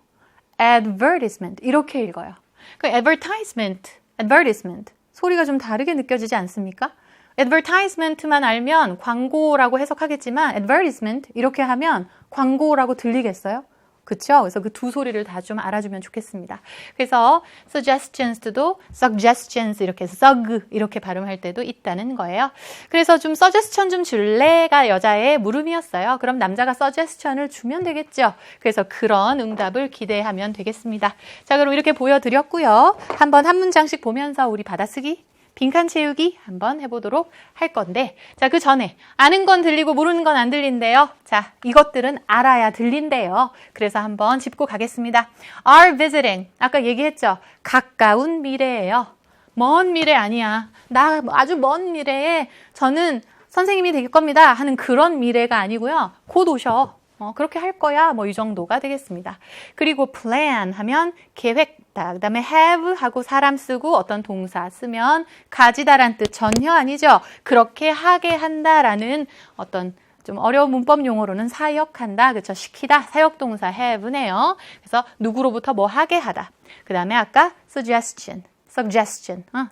advertisement 이렇게 읽어요. 그 advertisement 소리가 좀 다르게 느껴지지 않습니까? advertisement만 알면 광고라고 해석하겠지만 advertisement 이렇게 하면 광고라고 들리겠어요? 그쵸? 그래서 그 두 소리를 다 좀 알아주면 좋겠습니다. 그래서 suggestions도 suggestions 이렇게 sug 이렇게 발음할 때도 있다는 거예요. 그래서 좀 suggestion 좀 줄래가 여자의 물음이었어요. 그럼 남자가 suggestion을 주면 되겠죠. 그래서 그런 응답을 기대하면 되겠습니다. 자, 그럼 이렇게 보여드렸고요. 한번 한 문장씩 보면서 우리 받아쓰기 빈칸 채우기 한번 해보도록 할 건데 자, 그 전에 아는 건 들리고 모르는 건 안 들린대요. 자, 이것들은 알아야 들린대요. 그래서 한번 짚고 가겠습니다. are visiting 아까 얘기했죠. 가까운 미래예요. 먼 미래 아니야. 나 아주 먼 미래에 저는 선생님이 될 겁니다 하는 그런 미래가 아니고요. 곧 오셔. 그렇게 할 거야. 뭐 이 정도가 되겠습니다. 그리고 plan 하면 계획다. 그 다음에 have 하고 사람 쓰고 어떤 동사 쓰면 가지다란 뜻 전혀 아니죠. 그렇게 하게 한다라는 어떤 좀 어려운 문법 용어로는 사역한다. 그렇죠. 시키다. 사역동사 have네요. 그래서 누구로부터 뭐 하게 하다. 그 다음에 아까 suggestion,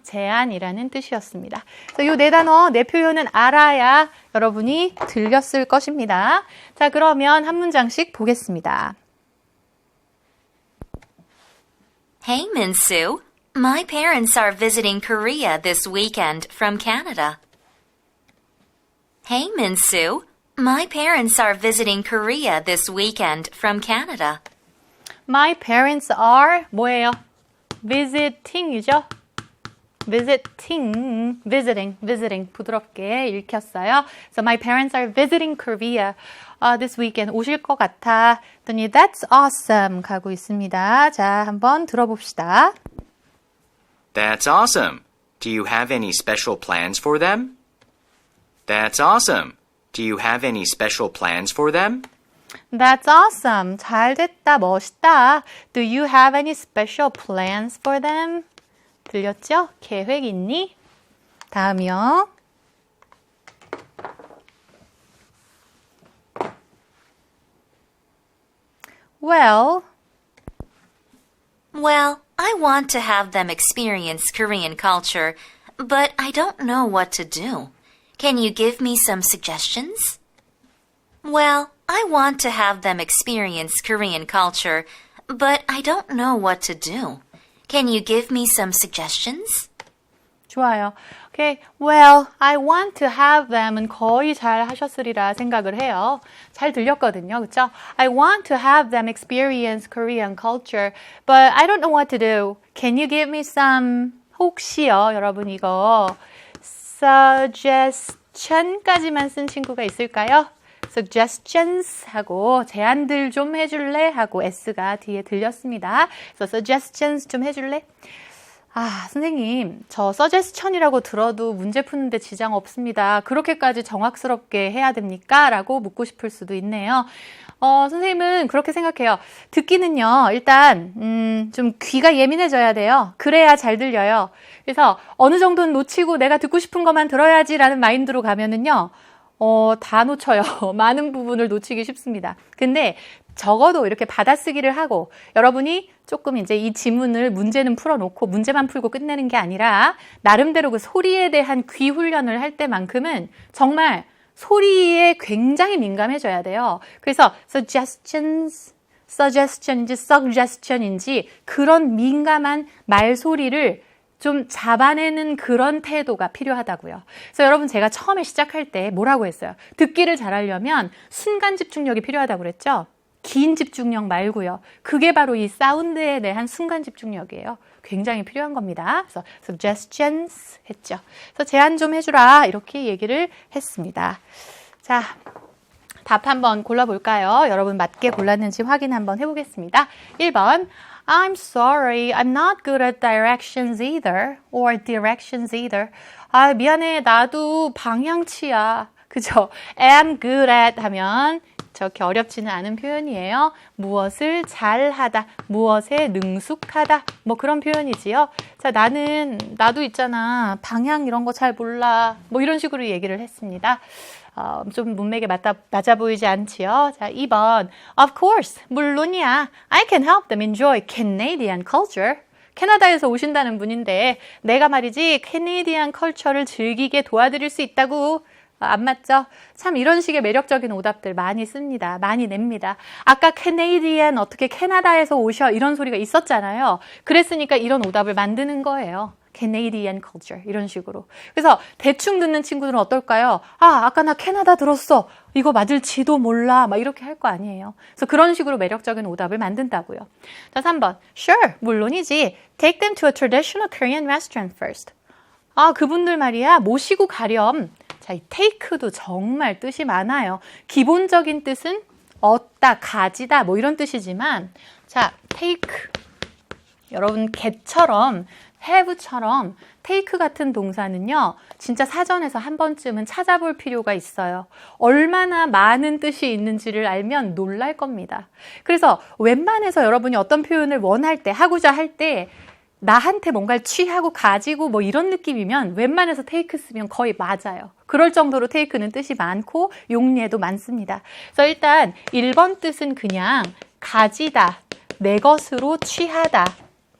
제안이라는 뜻이었습니다. 그래서 이 네 단어, 네 표현은 알아야 여러분이 들렸을 것입니다. 자, 그러면 한 문장씩 보겠습니다. Hey, Minsu. My parents are visiting Korea this weekend from Canada. Hey, Min-soo. My parents are visiting Korea this weekend from Canada. My parents are 뭐예요? visiting이죠? visiting 부드럽게 읽혔어요. So my parents are visiting Korea this weekend. 오실 것 같아. 더니 that's awesome 가고 있습니다. 자, 한번 들어봅시다. That's awesome. Do you have any special plans for them? That's awesome. Do you have any special plans for them? That's awesome. 잘 됐다. 멋있다. Do you have any special plans for them? 들렸죠? 계획 있니? 다음이요. Well, I want to have them experience Korean culture, but I don't know what to do. Can you give me some suggestions? I want to have them experience Korean culture, but I don't know what to do. Can you give me some suggestions? 좋아요. Okay. Well, I want to have them은 거의 잘 하셨으리라 생각을 해요. 잘 들렸거든요. 그렇죠? I want to have them experience Korean culture, but I don't know what to do. Can you give me some 혹시요. 여러분 이거 suggestion까지만 쓴 친구가 있을까요? suggestions 하고 제안들 좀 해줄래? 하고 S가 뒤에 들렸습니다. 그래서 suggestions 좀 해줄래? 아, 선생님, 저 suggestion이라고 들어도 문제 푸는데 지장 없습니다. 그렇게까지 정확스럽게 해야 됩니까? 라고 묻고 싶을 수도 있네요. 선생님은 그렇게 생각해요. 듣기는요, 일단, 좀 귀가 예민해져야 돼요. 그래야 잘 들려요. 그래서 어느 정도는 놓치고 내가 듣고 싶은 것만 들어야지라는 마인드로 가면은요, 다 놓쳐요. 많은 부분을 놓치기 쉽습니다. 근데 적어도 이렇게 받아쓰기를 하고 여러분이 조금 이제 이 지문을 문제는 풀어놓고 문제만 풀고 끝내는 게 아니라 나름대로 그 소리에 대한 귀 훈련을 할 때만큼은 정말 소리에 굉장히 민감해져야 돼요. 그래서 suggestion인지 그런 민감한 말소리를 좀 잡아내는 그런 태도가 필요하다고요. 그래서 여러분 제가 처음에 시작할 때 뭐라고 했어요? 듣기를 잘하려면 순간 집중력이 필요하다고 그랬죠? 긴 집중력 말고요. 그게 바로 이 사운드에 대한 순간 집중력이에요. 굉장히 필요한 겁니다. 그래서 suggestions 했죠. 그래서 제안 좀 해주라 이렇게 얘기를 했습니다. 자, 답 한번 골라볼까요? 여러분 맞게 골랐는지 확인 한번 해보겠습니다. 1번 I'm sorry, I'm not good at directions either. Or directions either. 아, 미안해. 나도 방향치야. 그죠? am good at 하면 저렇게 어렵지는 않은 표현이에요. 무엇을 잘하다, 무엇에 능숙하다, 뭐 그런 표현이지요. 자, 나도 있잖아. 방향 이런 거 잘 몰라. 뭐 이런 식으로 얘기를 했습니다. 좀 문맥에 맞아 보이지 않지요? 자, 2번. Of course, 물론이야. I can help them enjoy Canadian culture. 캐나다에서 오신다는 분인데 내가 말이지 Canadian culture를 즐기게 도와드릴 수 있다고. 안 맞죠? 참 이런 식의 매력적인 오답들 많이 씁니다. 많이 냅니다. 아까 Canadian 어떻게 캐나다에서 오셔 이런 소리가 있었잖아요. 그랬으니까 이런 오답을 만드는 거예요. Canadian culture 이런 식으로. 그래서 대충 듣는 친구들은 어떨까요? 아까 나 캐나다 들었어. 이거 맞을지도 몰라. 막 이렇게 할 거 아니에요. 그래서 그런 식으로 매력적인 오답을 만든다고요. 자, 3번. Sure, 물론이지. Take them to a traditional Korean restaurant first. 그분들 말이야. 모시고 가렴. 자, 이 take도 정말 뜻이 많아요. 기본적인 뜻은 얻다, 가지다 뭐 이런 뜻이지만 자, take. 여러분 get처럼 have처럼 take 같은 동사는요. 진짜 사전에서 한 번쯤은 찾아볼 필요가 있어요. 얼마나 많은 뜻이 있는지를 알면 놀랄 겁니다. 그래서 웬만해서 여러분이 어떤 표현을 원할 때, 하고자 할 때 나한테 뭔가를 취하고 가지고 뭐 이런 느낌이면 웬만해서 take 쓰면 거의 맞아요. 그럴 정도로 take는 뜻이 많고 용례도 많습니다. 그래서 일단 1번 뜻은 그냥 가지다, 내 것으로 취하다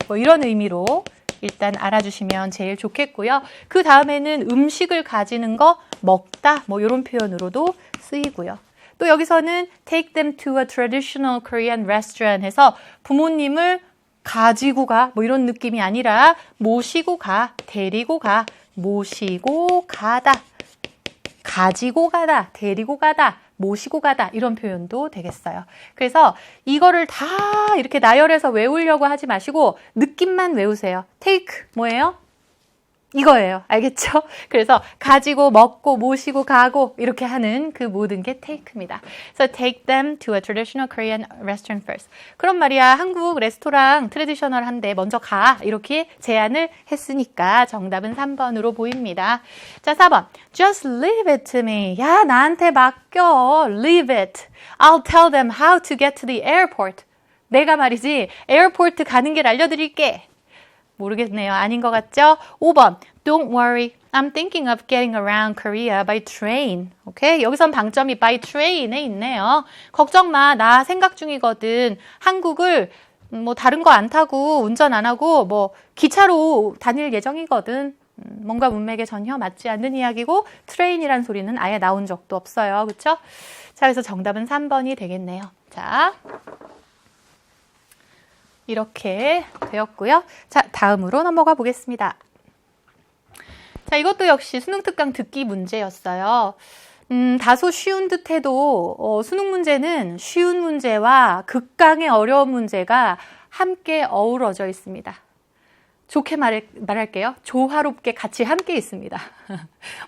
뭐 이런 의미로 일단 알아주시면 제일 좋겠고요. 그 다음에는 음식을 가지는 거, 먹다 뭐 이런 표현으로도 쓰이고요. 또 여기서는 take them to a traditional Korean restaurant 해서 부모님을 가지고 가, 뭐 이런 느낌이 아니라 모시고 가, 데리고 가, 모시고 가다, 가지고 가다, 데리고 가다, 모시고 가다 이런 표현도 되겠어요. 그래서 이거를 다 이렇게 나열해서 외우려고 하지 마시고 느낌만 외우세요. take 뭐예요? 이거예요. 알겠죠? 그래서 가지고 먹고 모시고 가고 이렇게 하는 그 모든 게 take입니다. So take them to a traditional Korean restaurant first. 그런 말이야. 한국 레스토랑 트레디셔널한데 먼저 가. 이렇게 제안을 했으니까 정답은 3번으로 보입니다. 자, 4번. Just leave it to me. 야, 나한테 맡겨. Leave it. I'll tell them how to get to the airport. 내가 말이지 에어포트 가는 길 알려드릴게. 모르겠네요. 아닌 것 같죠? 5번. Don't worry. I'm thinking of getting around Korea by train. 오케이? 여기선 방점이 by train에 있네요. 걱정 마. 나 생각 중이거든. 한국을 뭐 다른 거 안 타고 운전 안 하고 뭐 기차로 다닐 예정이거든. 뭔가 문맥에 전혀 맞지 않는 이야기고 트레인이란 소리는 아예 나온 적도 없어요. 그렇죠? 자, 그래서 정답은 3번이 되겠네요. 자, 이렇게 되었고요. 자, 다음으로 넘어가 보겠습니다. 자, 이것도 역시 수능 특강 듣기 문제였어요. 다소 쉬운 듯해도 수능 문제는 쉬운 문제와 극강의 어려운 문제가 함께 어우러져 있습니다. 좋게 말할게요. 조화롭게 같이 함께 있습니다.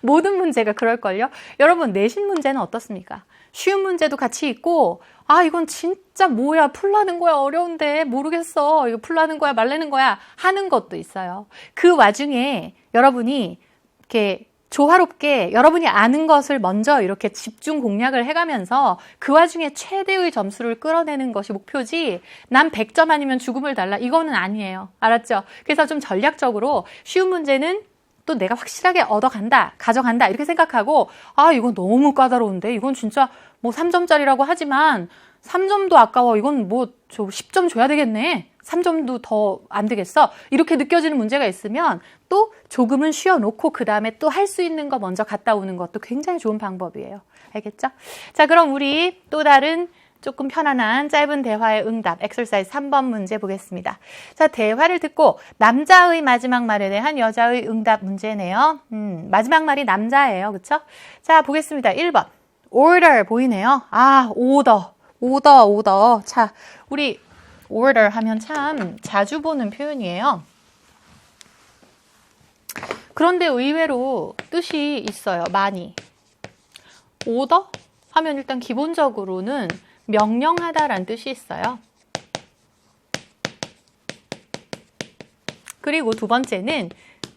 모든 문제가 그럴걸요. 여러분, 내신 문제는 어떻습니까? 쉬운 문제도 같이 있고 아, 이건 진짜 뭐야, 풀라는 거야, 어려운데 모르겠어, 이거 풀라는 거야, 말라는 거야 하는 것도 있어요. 그 와중에 여러분이 이렇게 조화롭게 여러분이 아는 것을 먼저 이렇게 집중 공략을 해가면서 그 와중에 최대의 점수를 끌어내는 것이 목표지, 난 100점 아니면 죽음을 달라, 이거는 아니에요. 알았죠? 그래서 좀 전략적으로 쉬운 문제는 또 내가 확실하게 얻어간다, 가져간다 이렇게 생각하고, 아, 이건 너무 까다로운데, 이건 진짜 뭐 3점짜리라고 하지만 3점도 아까워, 이건 뭐 저 10점 줘야 되겠네, 3점도 더 안 되겠어, 이렇게 느껴지는 문제가 있으면 또 조금은 쉬어놓고 그 다음에 또 할 수 있는 거 먼저 갔다 오는 것도 굉장히 좋은 방법이에요. 알겠죠? 자, 그럼 우리 또 다른 조금 편안한 짧은 대화의 응답 엑서사이즈 3번 문제 보겠습니다. 자, 대화를 듣고 남자의 마지막 말에 대한 여자의 응답 문제네요. 마지막 말이 남자예요. 그쵸? 자, 보겠습니다. 1번. order 보이네요. 아, order. 자, 우리 order 하면 참 자주 보는 표현이에요. 그런데 의외로 뜻이 있어요. 많이. order 하면 일단 기본적으로는 명령하다라는 뜻이 있어요. 그리고 두 번째는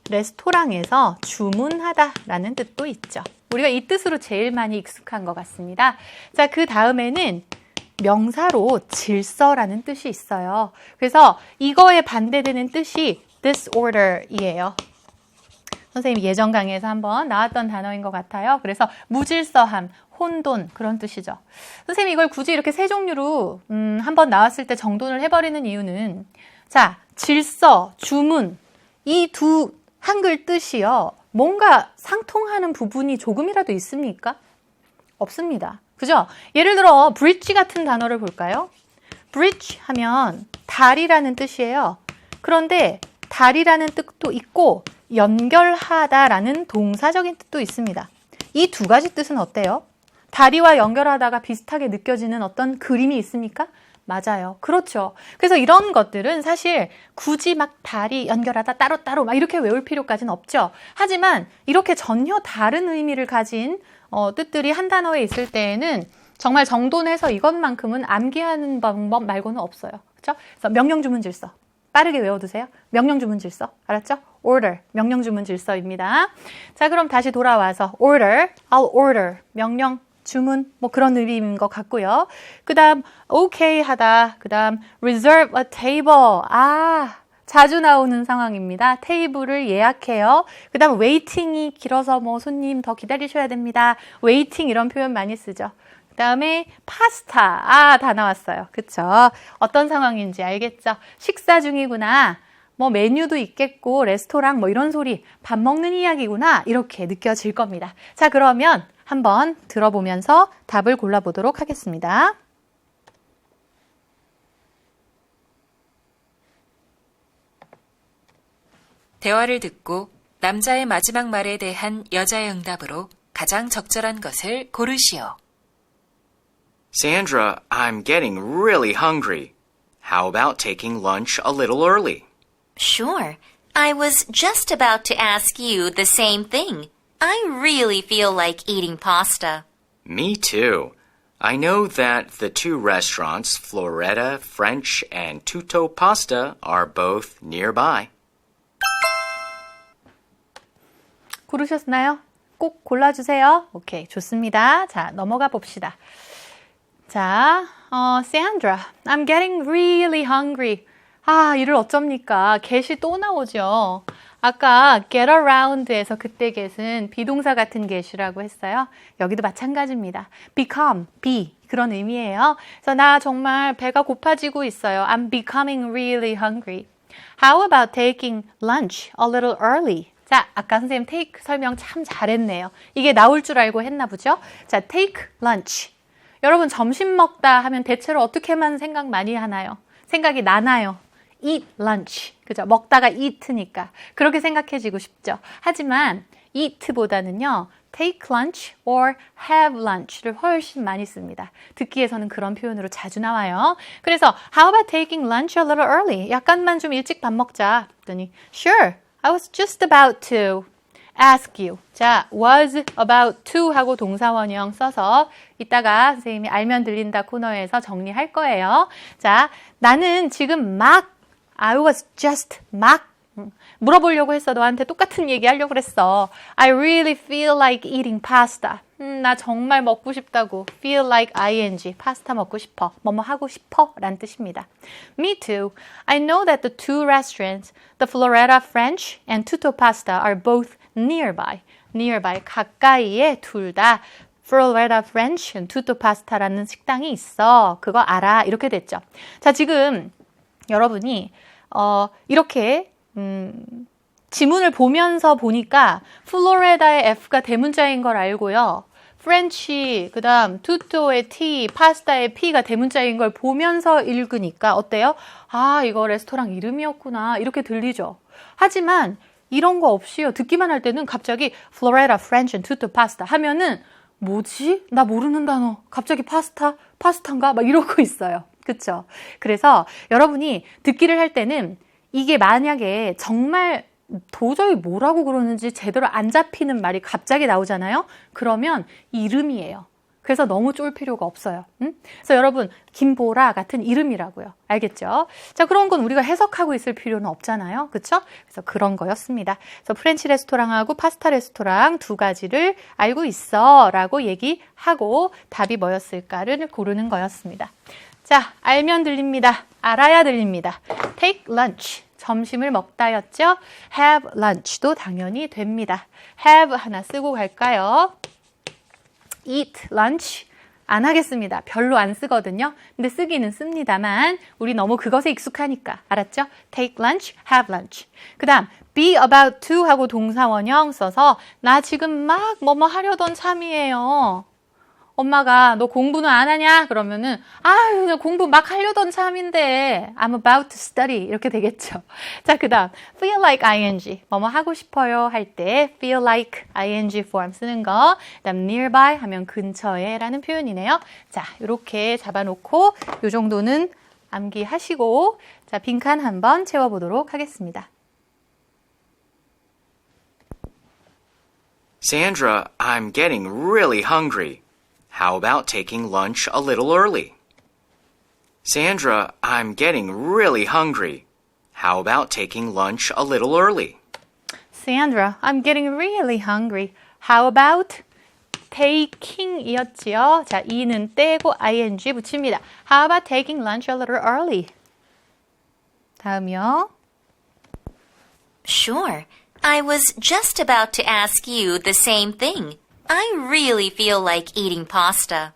레스토랑에서 주문하다라는 뜻도 있죠. 우리가 이 뜻으로 제일 많이 익숙한 것 같습니다. 자, 그 다음에는 명사로 질서라는 뜻이 있어요. 그래서 이거에 반대되는 뜻이 disorder이에요. 선생님 예전 강의에서 한번 나왔던 단어인 것 같아요. 그래서 무질서함, 혼돈 그런 뜻이죠. 선생님이 이걸 굳이 이렇게 세 종류로 한번 나왔을 때 정돈을 해버리는 이유는, 자, 질서, 주문 이 두 한글 뜻이요, 뭔가 상통하는 부분이 조금이라도 있습니까? 없습니다. 그죠? 예를 들어 bridge 같은 단어를 볼까요? bridge 하면 다리라는 뜻이에요. 그런데 다리라는 뜻도 있고 연결하다라는 동사적인 뜻도 있습니다. 이 두 가지 뜻은 어때요? 다리와 연결하다가 비슷하게 느껴지는 어떤 그림이 있습니까? 맞아요. 그렇죠. 그래서 이런 것들은 사실 굳이 막 다리 연결하다 따로따로 막 이렇게 외울 필요까지는 없죠. 하지만 이렇게 전혀 다른 의미를 가진 뜻들이 한 단어에 있을 때에는 정말 정돈해서 이것만큼은 암기하는 방법 말고는 없어요. 그렇죠? 그래서 명령주문 질서. 빠르게 외워두세요. 명령주문 질서. 알았죠? order. 명령주문 질서입니다. 자, 그럼 다시 돌아와서 order. I'll order. 명령. 주문, 뭐 그런 의미인 것 같고요. 그 다음, okay 하다. 그 다음, reserve a table. 아, 자주 나오는 상황입니다. 테이블을 예약해요. 그 다음, waiting이 길어서 뭐 손님 더 기다리셔야 됩니다. waiting 이런 표현 많이 쓰죠. 그 다음에, 파스타. 아, 다 나왔어요. 그쵸? 어떤 상황인지 알겠죠? 식사 중이구나. 뭐 메뉴도 있겠고, 레스토랑 뭐 이런 소리, 밥 먹는 이야기구나. 이렇게 느껴질 겁니다. 자, 그러면 한번 들어보면서 답을 골라보도록 하겠습니다. 대화를 듣고 남자의 마지막 말에 대한 여자의 응답으로 가장 적절한 것을 고르시오. Sandra, I'm getting really hungry. How about taking lunch a little early? Sure. I was just about to ask you the same thing. I really feel like eating pasta. Me too. I know that the two restaurants, Floretta French and Tutto Pasta, are both nearby. 고르셨나요? 꼭 골라주세요. 오케이, 좋습니다. 자, 넘어가 봅시다. 자, Sandra, I'm getting really hungry. 아, 이를 어쩝니까? get이 또 나오죠. 아까 get around에서 그때 get은 비동사 같은 get이라고 했어요. 여기도 마찬가지입니다. become, be 그런 의미예요. 그래서 나 정말 배가 고파지고 있어요. I'm becoming really hungry. How about taking lunch a little early? 자, 아까 선생님 take 설명 참 잘했네요. 이게 나올 줄 알고 했나 보죠? 자, take lunch. 여러분 점심 먹다 하면 대체로 어떻게만 생각 많이 하나요? 생각이 나나요? eat lunch. 그죠? 먹다가 eat니까. 그렇게 생각해지고 싶죠. 하지만 eat보다는요. take lunch or have lunch를 훨씬 많이 씁니다. 듣기에서는 그런 표현으로 자주 나와요. 그래서 how about taking lunch a little early? 약간만 좀 일찍 밥 먹자. 그랬더니 sure, I was just about to ask you. 자, was about to 하고 동사원형 써서 이따가 선생님이 알면 들린다 코너에서 정리할 거예요. 자, 나는 지금 I was just 물어보려고 했어. 너한테 똑같은 얘기 하려고 그랬어. I really feel like eating pasta. 나 정말 먹고 싶다고. feel like ing. 파스타 먹고 싶어. 뭐뭐 하고 싶어. 라는 뜻입니다. Me too. I know that the two restaurants, the Floretta French and Tutto Pasta are both nearby. nearby. 가까이에 둘 다 Floretta French and Tutto Pasta라는 식당이 있어. 그거 알아. 이렇게 됐죠. 자, 지금 여러분이 이렇게 지문을 보면서 보니까 플로레다의 F가 대문자인 걸 알고요. 프렌치, 그 다음 투토의 T, 파스타의 P가 대문자인 걸 보면서 읽으니까 어때요? 아, 이거 레스토랑 이름이었구나. 이렇게 들리죠. 하지만 이런 거 없이요. 듣기만 할 때는 갑자기 Floretta French and Tutto Pasta 하면은 뭐지? 나 모르는 단어. 갑자기 파스타인가? 막 이러고 있어요. 그쵸? 그래서 여러분이 듣기를 할 때는 이게 만약에 정말 도저히 뭐라고 그러는지 제대로 안 잡히는 말이 갑자기 나오잖아요? 그러면 이름이에요. 그래서 너무 쫄 필요가 없어요. 그래서 여러분, 김보라 같은 이름이라고요. 알겠죠? 자, 그런 건 우리가 해석하고 있을 필요는 없잖아요. 그쵸? 그래서 그런 거였습니다. 그래서 프렌치 레스토랑하고 파스타 레스토랑 두 가지를 알고 있어 라고 얘기하고 답이 뭐였을까를 고르는 거였습니다. 자, 알면 들립니다. 알아야 들립니다. Take lunch. 점심을 먹다였죠? Have lunch도 당연히 됩니다. Have 하나 쓰고 갈까요? Eat lunch. 안 하겠습니다. 별로 안 쓰거든요. 근데 쓰기는 씁니다만 우리 너무 그것에 익숙하니까. 알았죠? Take lunch, have lunch. 그 다음 be about to 하고 동사원형 써서 나 지금 막 뭐뭐 하려던 참이에요. 엄마가 너 공부는 안 하냐? 그러면은 아유, 나 공부 막 하려던 참인데 I'm about to study 이렇게 되겠죠. 자, 그 다음 feel like ing 뭐뭐 하고 싶어요 할 때 feel like ing form 쓰는 거. 그 다음 nearby 하면 근처에 라는 표현이네요. 자, 이렇게 잡아놓고 요 정도는 암기하시고 자, 빈칸 한번 채워보도록 하겠습니다. Sandra, I'm getting really hungry. How about taking lunch a little early? Sandra, I'm getting really hungry. How about taking lunch a little early? Sandra, I'm getting really hungry. How about taking 이었지요? 자, 이는 떼고 ing 붙입니다. How about taking lunch a little early? 다음이요. Sure. I was just about to ask you the same thing. I really feel like eating pasta.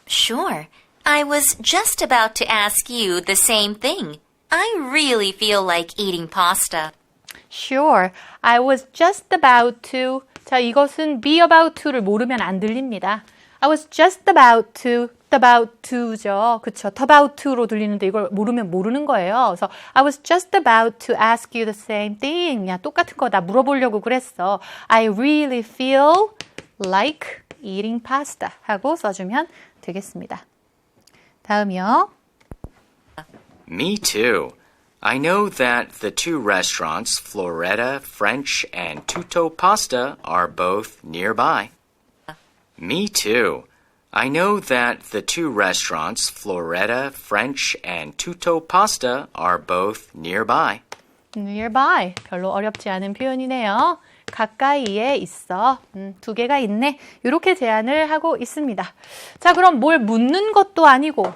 Sure. I was just about to ask you the same thing. I really feel like eating pasta. Sure. I was just about to. 자, 이것은 be about to를 모르면 안 들립니다. I was just about to about to죠. 그쵸. about to로 들리는데 이걸 모르면 모르는 거예요. 그래서 I was just about to ask you the same thing. 야, 똑같은 거 나 물어보려고 그랬어. I really feel like eating pasta 하고 써주면 되겠습니다. 다음이요. Me too. I know that the two restaurants, Floretta French and Tutto Pasta, are both nearby. Me too. I know that the two restaurants, Floretta French and Tutto Pasta, are both nearby. nearby. 별로 어렵지 않은 표현이네요. 가까이에 있어. 두 개가 있네. 이렇게 제안을 하고 있습니다. 자, 그럼 뭘 묻는 것도 아니고,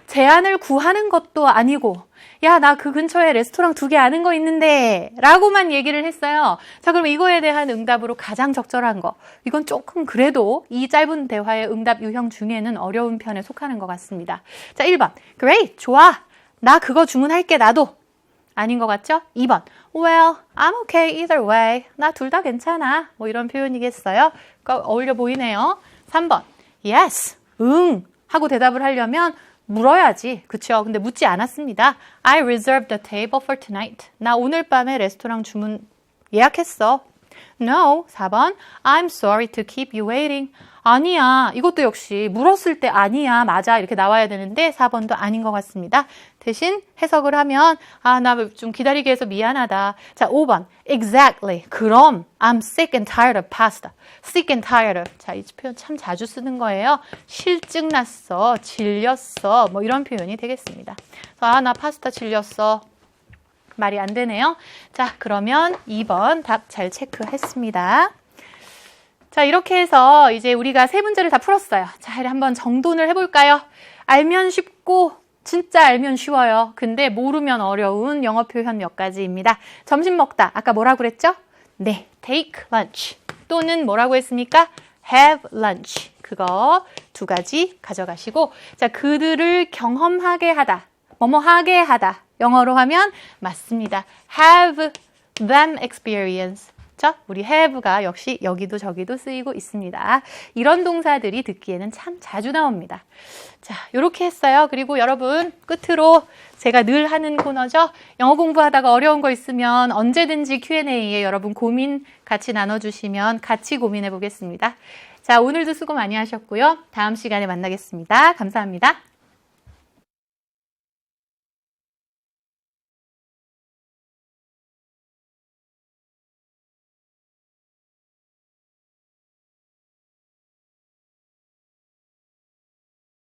제안을 구하는 것도 아니고, 야, 나 그 근처에 레스토랑 2개 아는 거 있는데 라고만 얘기를 했어요. 자, 그럼 이거에 대한 응답으로 가장 적절한 거. 이건 조금 그래도 이 짧은 대화의 응답 유형 중에는 어려운 편에 속하는 것 같습니다. 자, 1번. Great, 좋아. 나 그거 주문할게, 나도. 아닌 것 같죠? 2번. Well, I'm okay either way. 나 둘 다 괜찮아. 뭐 이런 표현이겠어요? 어울려 보이네요. 3번. Yes, 응 하고 대답을 하려면 물어야지. 그쵸? 근데 묻지 않았습니다. I reserved the table for tonight. 나 오늘 밤에 레스토랑 주문 예약했어. No, 4번. I'm sorry to keep you waiting. 아니야. 이것도 역시 물었을 때 아니야, 맞아 이렇게 나와야 되는데 4번도 아닌 것 같습니다. 대신 해석을 하면 나 좀 기다리게 해서 미안하다. 자, 5번. Exactly. 그럼 I'm sick and tired of pasta. sick and tired of. 자, 이 표현 참 자주 쓰는 거예요. 실증 났어, 질렸어, 뭐 이런 표현이 되겠습니다. 그래서 나 파스타 질렸어. 말이 안 되네요. 자, 그러면 2번 답 잘 체크했습니다. 자, 이렇게 해서 이제 우리가 세 문제를 다 풀었어요. 자, 한번 정돈을 해볼까요? 알면 쉽고 진짜 알면 쉬워요. 근데 모르면 어려운 영어 표현 몇 가지입니다. 점심 먹다. 아까 뭐라고 그랬죠? 네, take lunch. 또는 뭐라고 했습니까? have lunch. 그거 2가지 가져가시고, 자, 그들을 경험하게 하다. 뭐뭐 하게 하다. 영어로 하면 맞습니다. have them experience. 우리 have가 역시 여기도 저기도 쓰이고 있습니다. 이런 동사들이 듣기에는 참 자주 나옵니다. 자, 이렇게 했어요. 그리고 여러분 끝으로 제가 늘 하는 코너죠. 영어 공부하다가 어려운 거 있으면 언제든지 Q&A에 여러분 고민 같이 나눠주시면 같이 고민해 보겠습니다. 자, 오늘도 수고 많이 하셨고요. 다음 시간에 만나겠습니다. 감사합니다.